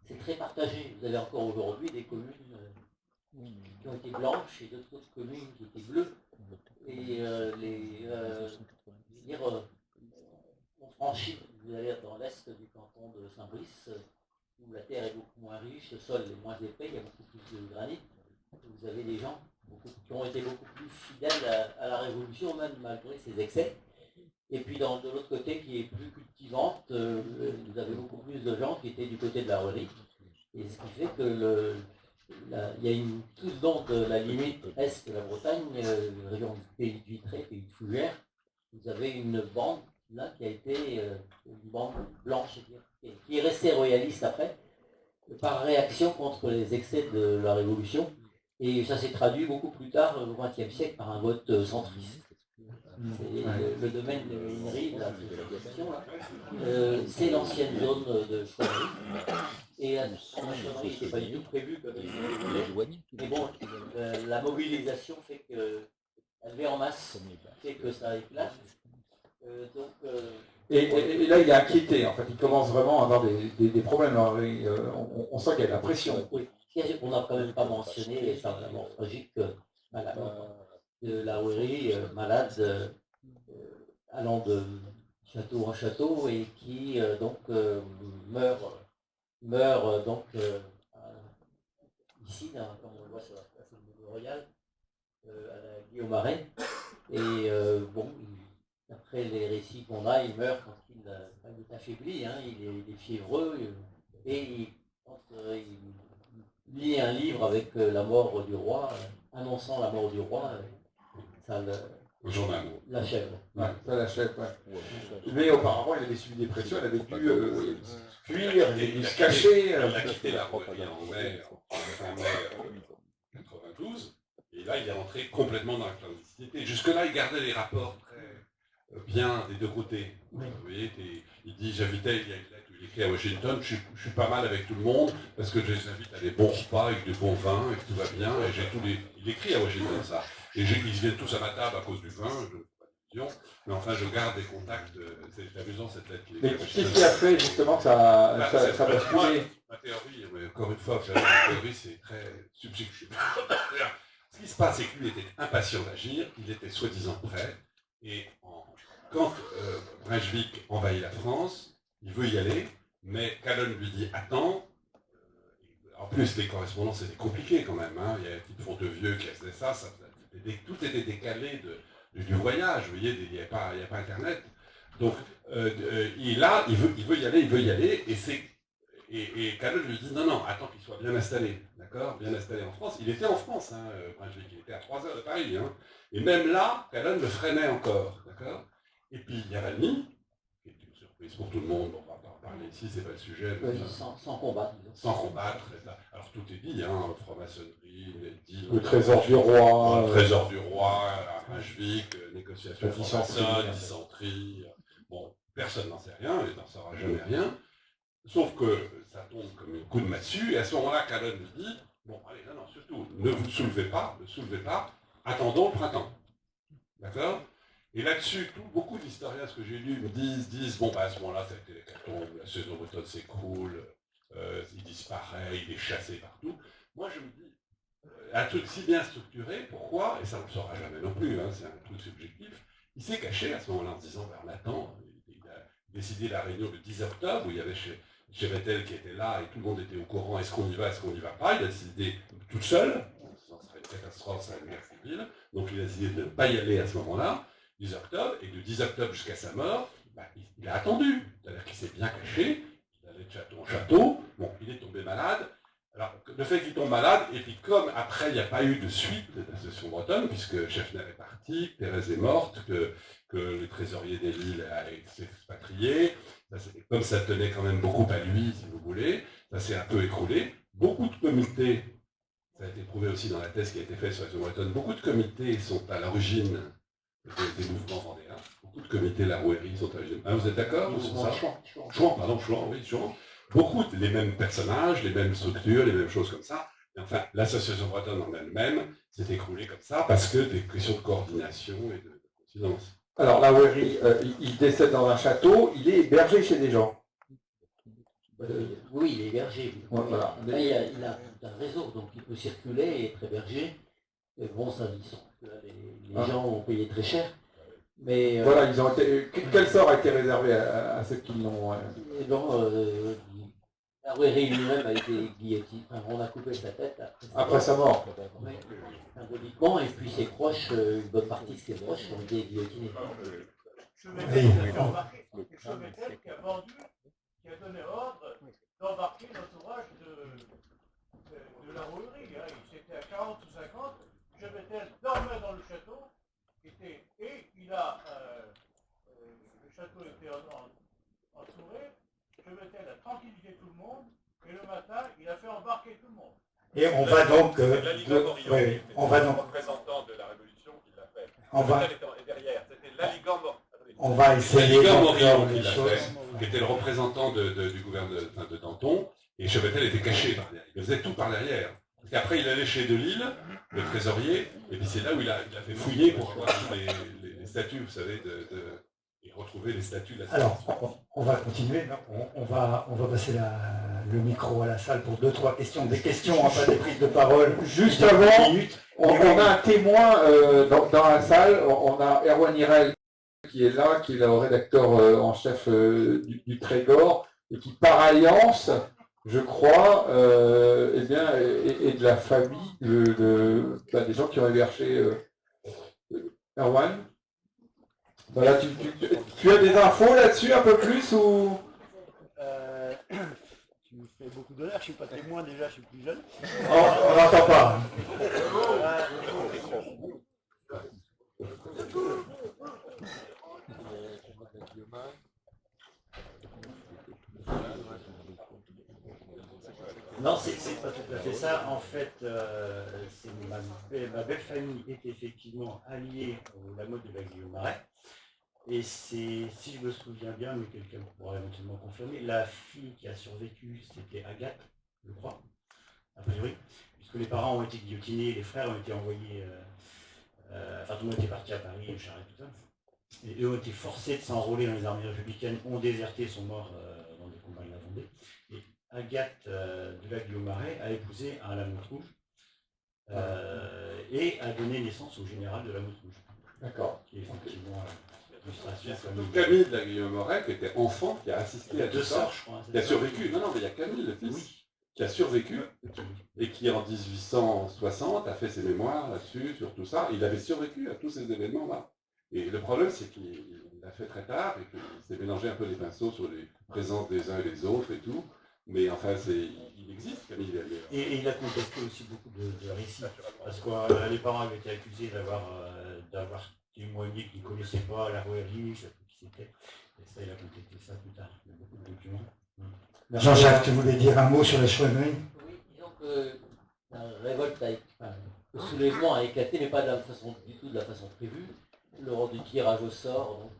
c'est très partagé. Vous avez encore aujourd'hui des communes qui ont été blanches et d'autres communes qui étaient bleues. Et on franchit, vous allez dans l'est du canton de Saint-Brice, où la terre est beaucoup moins riche, le sol est moins épais, il y a beaucoup plus de granit. Vous avez des gens qui ont été beaucoup plus fidèles à la Révolution, même malgré ses excès. Et puis de l'autre côté, qui est plus cultivante, vous avez beaucoup plus de gens qui étaient du côté de la Rouërie. Et ce qui fait que il y a tout le long de la limite est de la Bretagne, région du pays de Vitré, pays de Fougères, vous avez une bande là qui a été une bande blanche, qui est restée royaliste après, par réaction contre les excès de la Révolution. Et ça s'est traduit beaucoup plus tard, au XXe siècle, par un vote centriste. Le domaine de minerie, c'est l'ancienne zone de chauderie. Et la chauderie n'était pas du tout prévue comme il voulait. Mais bon, la mobilisation fait que la levée en masse fait que ça éclate. Et là, il est inquiété, en fait. Il commence vraiment à avoir des problèmes. Alors, on sent qu'il y a de la pression. Oui. On n'a quand même pas mentionné, et ça vraiment tragique, la mort de la Rouërie, malade, allant de château en château, et qui donc meurt donc ici, comme on le voit sur la place Royale, à la Guillaume-Marais. Et bon, d'après les récits qu'on a, il meurt quand il est affaibli, hein, il est fiévreux, et il lit un livre avec la mort du roi, annonçant la mort du roi, ça l'achève. Ouais, ça l'achève, ouais. Mais auparavant, il avait subi des pressions, il avait dû fuir, il se cacher. Il a quitté la Rouërie en mai 92, et là, il est entré complètement dans la clandestinité. Jusque-là, il gardait les rapports très bien des deux côtés. Vous voyez, il dit, j'invitais, il y a une lettre où il écrit à Washington, je suis pas mal avec tout le monde, parce que je les invite à des bons repas, avec du bon vin, et que tout va bien, et j'ai il écrit à Washington ça. Et ils viennent tous à ma table à cause du vin, mais enfin je garde des contacts, c'est amusant cette lettre. Mais qu'est-ce qui a fait justement que ça a basculé? Ma théorie, mais encore une fois, ma théorie c'est très subjectif. Ce qui se passe, c'est que lui était impatient d'agir, il était soi-disant prêt, et quand Brunswick envahit la France, il veut y aller, mais Calonne lui dit attends. En plus, les correspondances étaient compliquées quand même. Hein. Il y a un type Fontevieux qui faisait ça, tout était décalé du voyage. Vous voyez, il n'y a pas Internet. Donc, il veut y aller, et Calonne lui dit non, attends qu'il soit bien installé, d'accord, bien installé en France. Il était en France, hein, il était à 3 heures de Paris, hein. Et même là, Calonne le freinait encore, d'accord. Et puis il y a Valmy, qui est une surprise pour tout le monde. On va pas en parler ici, c'est pas le sujet. Oui, sans combattre. Sans combattre. Alors tout est dit, hein, franc-maçonnerie, le trésor du roi. Le trésor du roi, à Brunswick, négociation franc-maçonne, dysenterie. Bon, personne n'en sait rien, et n'en saura jamais rien. Sauf que ça tombe comme un coup de massue, et à ce moment-là, Calonne nous dit, bon, allez, non, surtout, ne vous soulevez pas, attendons le printemps. D'accord? Et là-dessus, beaucoup d'historiens, ce que j'ai lu, me disent, bon, bah, à ce moment-là, ça a été les cartons, la saison bretonne s'écroule, il disparaît, il est chassé partout. Moi, je me dis, un truc si bien structuré, pourquoi, et ça on ne le saura jamais non plus, hein, c'est un truc subjectif, il s'est caché à ce moment-là en se disant, ben, on attend, il a décidé la réunion le 10 octobre, où il y avait chez Vettel qui était là, et tout le monde était au courant, est-ce qu'on y va, est-ce qu'on n'y va pas, il a décidé toute seule, ça serait une catastrophe, ça serait une guerre civile, donc il a décidé de ne pas y aller à ce moment-là, 10 octobre, et de 10 octobre jusqu'à sa mort, ben, il a attendu, c'est-à-dire qu'il s'est bien caché, il allait de château en château, bon, il est tombé malade. Alors, le fait qu'il tombe malade, et puis comme après il n'y a pas eu de suite de l'association bretonne, puisque Schaeffner est parti, que Thérèse est morte, que le trésorier des Lilles a été expatrié, comme ça tenait quand même beaucoup à lui, si vous voulez, ça s'est un peu écroulé. Beaucoup de comités, ça a été prouvé aussi dans la thèse qui a été faite sur l'association bretonne, beaucoup de comités sont à l'origine des mouvements vendéens. Beaucoup de comités la Rouerie sont à l'origine. Ah, vous êtes d'accord? Chouan. Beaucoup les mêmes personnages, les mêmes structures, les mêmes choses comme ça. Et enfin, l'association bretonne en elle-même s'est écroulée comme ça parce que des questions de coordination et de continence. Alors, la Wéry, il décède dans un château, il est hébergé chez des gens. Oui, il est hébergé. Ouais, voilà. Mais il a tout un réseau, donc il peut circuler et être hébergé. Et bon, ça, les gens ont payé très cher. Mais, voilà, ils ont été. Quel sort a été réservé à ceux qui l'ont. La Wéry lui-même a été guillotiné. Enfin, on a coupé sa tête Après sa mort. Symboliquement, et puis ses proches, une bonne partie de ses proches ont été guillotinés. Chevetel qui a vendu, qui a donné ordre d'embarquer l'entourage de la rouerie. Hein. C'était à 40 ou 50. Chevetel dormait dans le château. Le château était entouré. Chevetel a tranquillisé tout le monde. Et le matin, il a fait embarquer tout le monde. Et on va donc. Oui, on va donc. Représentant de la Révolution qui l'a fait. On va. Derrière. C'était l'Aligan. On va essayer Morillon les qui l'a choses. fait, qui était le représentant du gouvernement de Danton, et Chevetel était caché par derrière. Il faisait tout par derrière. Parce qu'après, il allait chez Delille, le trésorier, et puis c'est là où il a fait fouiller pour voir les statuts, vous savez, et retrouver les statuts de la Alors, on va continuer. On va passer le micro à la salle pour 2-3 questions. Des questions, pas des prises de parole. Juste avant, on a un témoin dans la salle. On a Erwan Irel qui est là, qui est le rédacteur en chef du Trégor, et qui, par alliance, je crois, est de la famille des gens qui ont hébergé Erwan. Voilà, tu as des infos là-dessus un peu plus ou Tu me fais beaucoup d'honneur, je ne suis pas témoin déjà, je suis plus jeune. On n'entend pas. Non, c'est pas tout à fait ça. En fait, ma belle famille est effectivement alliée au Lamotte de la Guillaume-Marais. Et c'est, si je me souviens bien, mais quelqu'un pourra éventuellement confirmer, la fille qui a survécu, c'était Agathe, je crois, a priori, puisque les parents ont été guillotinés, les frères ont été envoyés, enfin tout le monde était parti à Paris, au Charret, tout ça. Et eux ont été forcés de s'enrôler dans les armées républicaines, ont déserté, sont morts dans des combats de la Vendée. Et Agathe de la Guillaume-Marais a épousé un Lamotte Rouge et a donné naissance au général de Lamotte Rouge. D'accord. Qui est effectivement Il y a surtout Camille de la Guillaume-Marais qui était enfant, qui a assisté à tout ça, sœurs, je crois. qui a survécu. Non, mais il y a Camille, le fils, qui a survécu et qui, en 1860, a fait ses mémoires là-dessus, sur tout ça. Il avait survécu à tous ces événements-là. Et le problème, c'est qu'il l'a fait très tard et qu'il s'est mélangé un peu les pinceaux sur les présences des uns et des autres et tout. Mais enfin, il existe, Camille. Et il a contesté aussi beaucoup de récits. Parce que les parents avaient été accusés d'avoir témoigné qu'ils ne connaissaient pas la rouerie, je ne sais plus qui c'était. Et ça, il a contesté ça plus tard. Il y a beaucoup de documents. Jean-Jacques, tu voulais dire un mot sur la chouannerie? Oui, disons que la révolte le soulèvement a éclaté, mais pas du tout de la façon prévue. Lors du tirage au sort, donc,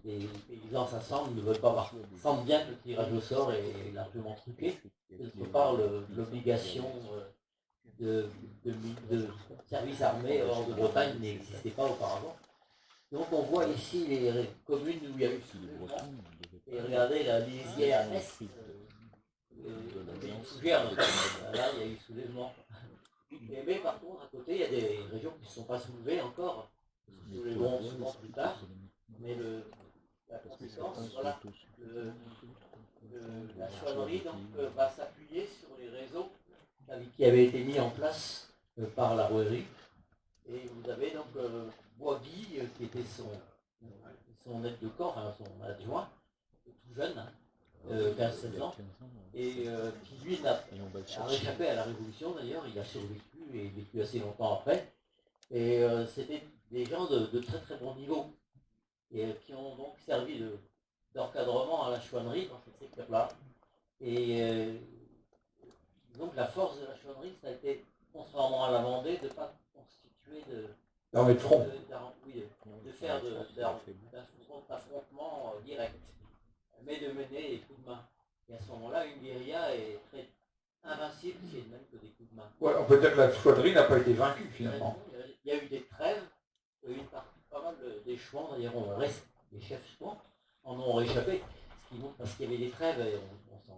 les paysans s'assemblent, ne veulent pas voir. Sentent bien que le tirage au sort est largement truqué. D'autre part, l'obligation de service armé hors de Bretagne n'existait pas auparavant. Donc on voit ici les communes où il y a eu soulèvement. Et regardez la lisière est, une fougère, là il y a eu soulèvement. Mais par contre, à côté, il y a des régions qui ne sont pas soulevées encore, qui se soulèveront souvent plus tard. Mais la conséquence, voilà, la chouannerie donc, va s'appuyer sur les réseaux qui avaient été mis en place par la rouerie. Et vous avez donc Boisguy, qui était son aide de corps, hein, son adjoint, tout jeune, 15-16 ans, et qui lui a réchappé à la Révolution d'ailleurs, il a survécu et vécu assez longtemps après. Et c'était des gens de très très bon niveau, et qui ont donc servi d'encadrement à la chouannerie dans cette secteur-là. Et donc la force de la chouannerie, ça a été, contrairement à la Vendée, de ne pas constituer D'armée de front. de faire d'affrontement direct, mais de mener des coups de main. Et à ce moment-là, une guérilla est très invincible si elle ne mène que des coups de main. Ouais, on peut dire que la chouannerie n'a pas été vaincue finalement. Il y a eu des trêves, une partie, pas mal des chouans, d'ailleurs, les chefs chouans en ont réchappé, ce qui montre parce qu'il y avait des trêves et on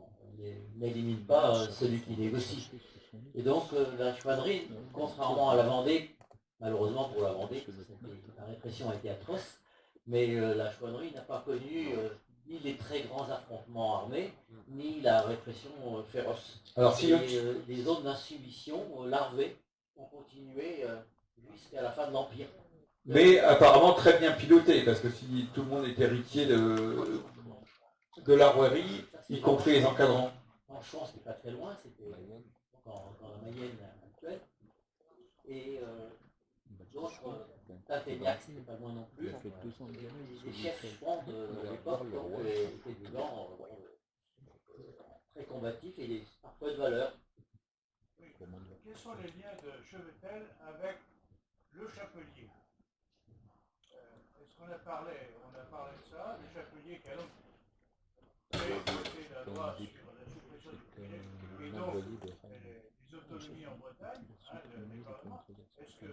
n'élimine pas celui qui négocie. Et donc la chouannerie, contrairement à la Vendée, malheureusement pour la Vendée, la répression a été atroce, mais la chouannerie n'a pas connu ni les très grands affrontements armés, ni la répression féroce. Alors, si les zones d'insoumission larvées ont continué jusqu'à la fin de l'Empire. Mais apparemment très bien piloté, parce que si tout le monde est héritier de la rouerie, y compris les encadrants. Franchement, c'était pas très loin, c'était dans la Mayenne actuelle. Et d'autres, Tateignac, c'était pas loin non plus. Les chefs chouans de l'époque étaient des gens très combatifs et parfois de valeur. Oui. Quels sont les liens de Chevetel avec le chapelier? Est-ce qu'on a parlé de ça, le chapelier qui a donc voté la loi sur la suppression du privilège et donc les autonomies en Bretagne, les parlements. Est-ce que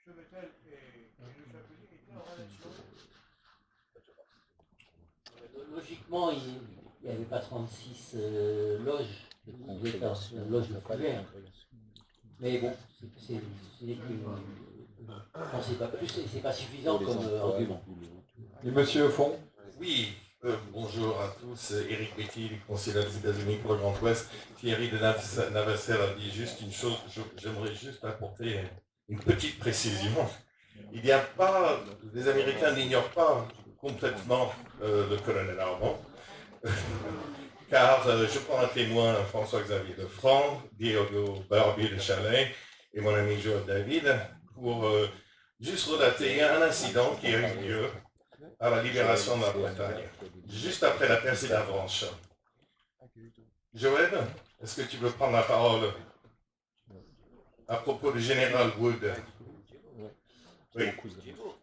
Chevetel et le chapelier étaient en relation? Logiquement, il n'y avait pas 36 loges, loges de prière. Mais bon, c'est pas suffisant comme argument. Et monsieur Fond? Oui, bonjour à tous. Éric Betty, consulat des États-Unis pour le Grand Ouest. Thierry de Navassel a dit juste une chose, j'aimerais juste apporter une petite précision. Il n'y a pas, les Américains n'ignorent pas complètement le colonel Armand, car je prends un témoin, François-Xavier Lefranc, Diego Barbier de Chalais et mon ami Joël David, pour juste relater un incident qui a eu lieu à la libération de la Bretagne, juste après la percée d'Avranches. Joël, est-ce que tu veux prendre la parole à propos du général Wood? Oui.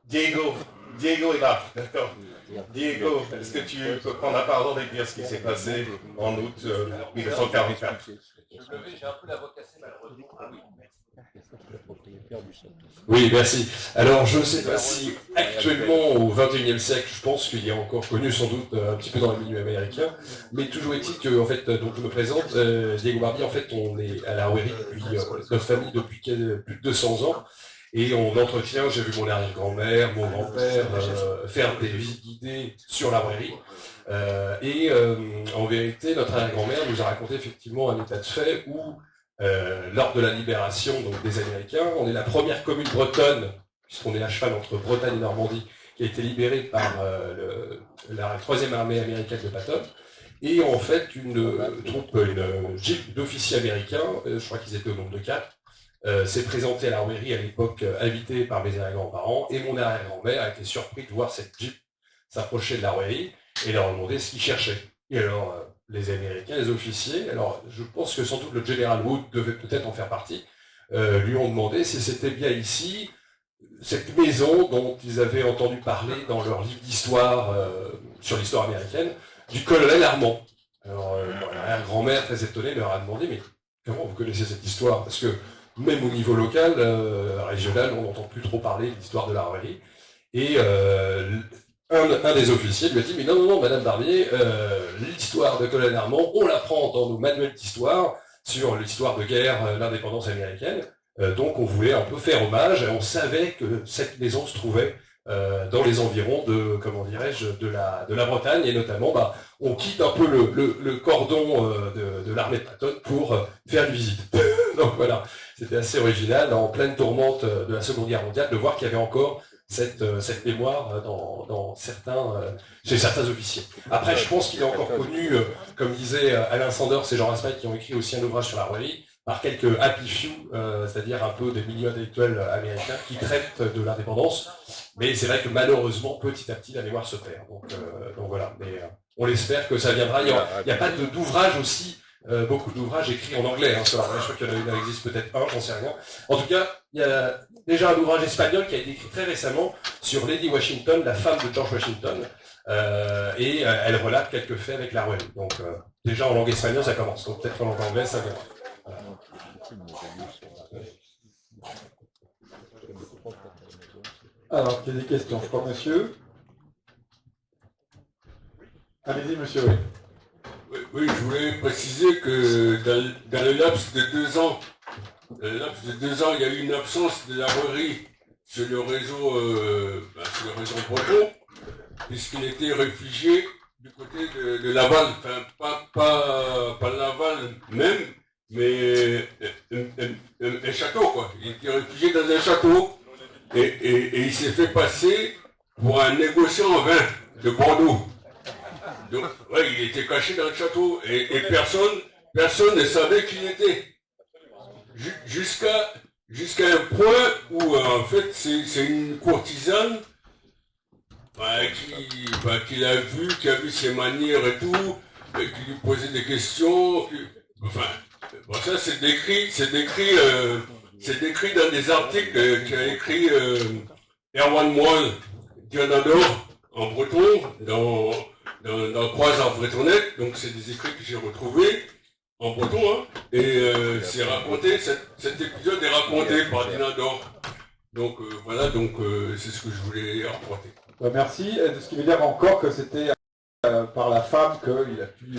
Diego est là, d'accord. Diego, est-ce que tu peux prendre la parole et dire ce qui s'est passé en août 1944? J'ai un peu la voix cassée malheureusement. Oui, merci. Alors, je ne sais pas si actuellement, au XXIe siècle, je pense qu'il y a encore connu sans doute un petit peu dans le milieu américain, mais toujours est-il que, en fait, donc je me présente, Diego Barbier, en fait, on est à la rouerie depuis notre famille depuis plus de 200 ans, et on entretient, j'ai vu mon arrière-grand-mère, mon grand-père faire des visites guidées sur la rouerie. En vérité, notre arrière-grand-mère nous a raconté effectivement un état de fait où lors de la libération donc, des Américains, on est la première commune bretonne, puisqu'on est à cheval entre Bretagne et Normandie, qui a été libérée par la 3e armée américaine de Patton. Et en fait, une jeep d'officiers américains, je crois qu'ils étaient au nombre de 4, s'est présentée à la rouerie à l'époque, invitée par mes arrière-grands-parents, et mon arrière-grand-mère a été surpris de voir cette jeep s'approcher de la rouerie et leur demander ce qu'ils cherchaient. Et alors, les Américains, les officiers, alors je pense que sans doute le général Wood devait peut-être en faire partie, lui ont demandé si c'était bien ici, cette maison dont ils avaient entendu parler dans leur livre d'histoire sur l'histoire américaine, du colonel Armand. Alors, la grand-mère, très étonnée, leur a demandé, mais comment vous connaissez cette histoire? Parce que même au niveau local, régional, on n'entend plus trop parler de l'histoire de la Rouerie. Et un des officiers lui a dit, mais non, Madame Barbier, l'histoire de Colonel Armand, on l'apprend dans nos manuels d'histoire sur l'histoire de guerre, l'indépendance américaine. Donc on voulait un peu faire hommage, et on savait que cette maison se trouvait dans les environs de, comment dirais-je, de la Bretagne, et notamment, on quitte un peu le cordon de l'armée de Patton pour faire une visite. Donc voilà, c'était assez original, en pleine tourmente de la Seconde Guerre mondiale, de voir qu'il y avait encore cette mémoire chez certains officiers. Après, je pense qu'il est encore connu, comme disait Alain Sanders et Jean Raspail, qui ont écrit aussi un ouvrage sur la Rouerie, par quelques happy few, c'est-à-dire un peu des milieux intellectuels américains qui traitent de l'indépendance. Mais c'est vrai que malheureusement, petit à petit, la mémoire se perd. Donc voilà, mais on l'espère que ça viendra. Il n'y a pas d'ouvrage aussi, beaucoup d'ouvrages écrits en anglais. Sur la Rouerie. Je crois qu'il y en existe peut-être un, j'en sais rien. En tout cas, il y a déjà un ouvrage espagnol qui a été écrit très récemment sur Lady Washington, la femme de George Washington. Et elle relate quelques faits avec la Rouerie. Donc déjà en langue espagnole, ça commence. Donc peut-être qu'en langue anglaise, ça vient. Alors, il y a des questions, je crois, monsieur. Allez-y, monsieur. Oui, je voulais préciser que dans le laps de 2 ans, il y a eu une absence de la Rouerie sur le réseau breton, puisqu'il était réfugié du côté de Laval, enfin pas Laval même, mais un château, quoi. Il était réfugié dans un château et il s'est fait passer pour un négociant en vin de Bordeaux. Donc, ouais, il était caché dans le château et personne ne savait qui il était. Jusqu'à un point où, en fait, c'est une courtisane qui l'a vu, qui a vu ses manières et tout, et qui lui posait des questions. Ça c'est décrit dans des articles qu'a écrit Erwan Moine, Dionador, en breton, dans Croix en bretonnette. Donc c'est des écrits que j'ai retrouvés en breton, hein, et c'est raconté, cet épisode est raconté par Dionador. Donc voilà, c'est ce que je voulais rapporter. Merci. Ce qui veut dire encore que c'était par la femme qu'il a pu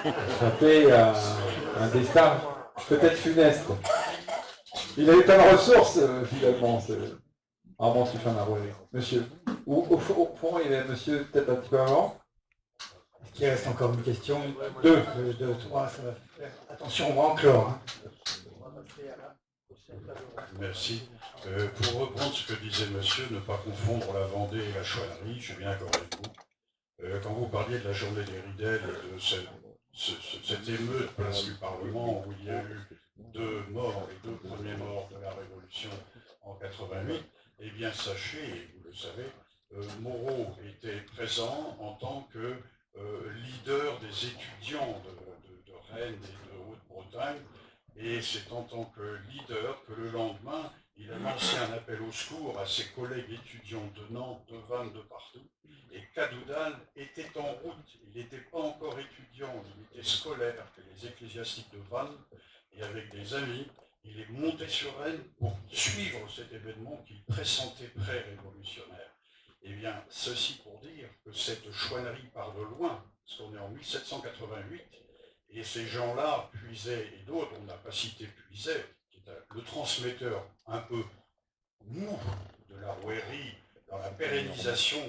échapper à un destin peut-être funeste. Il a eu plein de ressources, finalement, Armand Suffren la Rouerie. Monsieur. Ou au fond, il y avait monsieur peut-être un petit peu avant. Est-ce qu'il reste encore une question? Deux, trois, ça va faire. Attention, on va enclore. Hein. Merci. Pour reprendre ce que disait monsieur, ne pas confondre la Vendée et la chouannerie, je suis bien d'accord avec vous. Quand vous parliez de la journée des Ridelles et de cette émeute place du Parlement où il y a eu 2 morts, les 2 premiers morts de la Révolution en 88, eh bien sachez, et vous le savez, Moreau était présent en tant que leader des étudiants de Rennes et de Haute-Bretagne, et c'est en tant que leader que le lendemain, il a lancé un appel au secours à ses collègues étudiants de Nantes, de Vannes, de partout, et Cadoudal était en route, il n'était pas encore étudiant, il était scolaire, que les ecclésiastiques de Vannes, et avec des amis, il est monté sur Rennes pour suivre cet événement qu'il pressentait pré-révolutionnaire. Eh bien, ceci pour dire que cette chouannerie part de loin, parce qu'on est en 1788, et ces gens-là, Puiset et d'autres, on n'a pas cité Puiset, qui est le transmetteur un peu mou de la Rouerie dans la pérennisation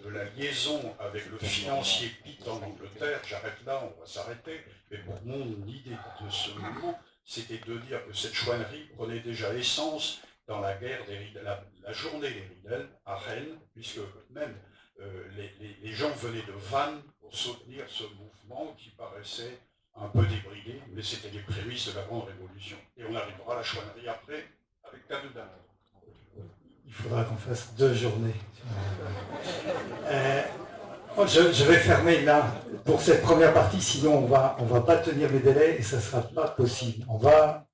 de la liaison avec le financier Pitt en Angleterre. J'arrête là, on va s'arrêter, mais pour mon idée de ce mouvement, c'était de dire que cette chouannerie prenait déjà essence dans la guerre des Ridelles, la journée des Ridelles à Rennes, puisque même les gens venaient de Vannes pour soutenir ce mouvement qui paraissait un peu débridé, mais c'était les prémices de la Grande Révolution. Et on arrivera à la chouannerie après, avec Cadoudal. Il faudra qu'on fasse 2 journées. Je vais fermer là pour cette première partie, sinon on va pas tenir les délais et ça ne sera pas possible. On va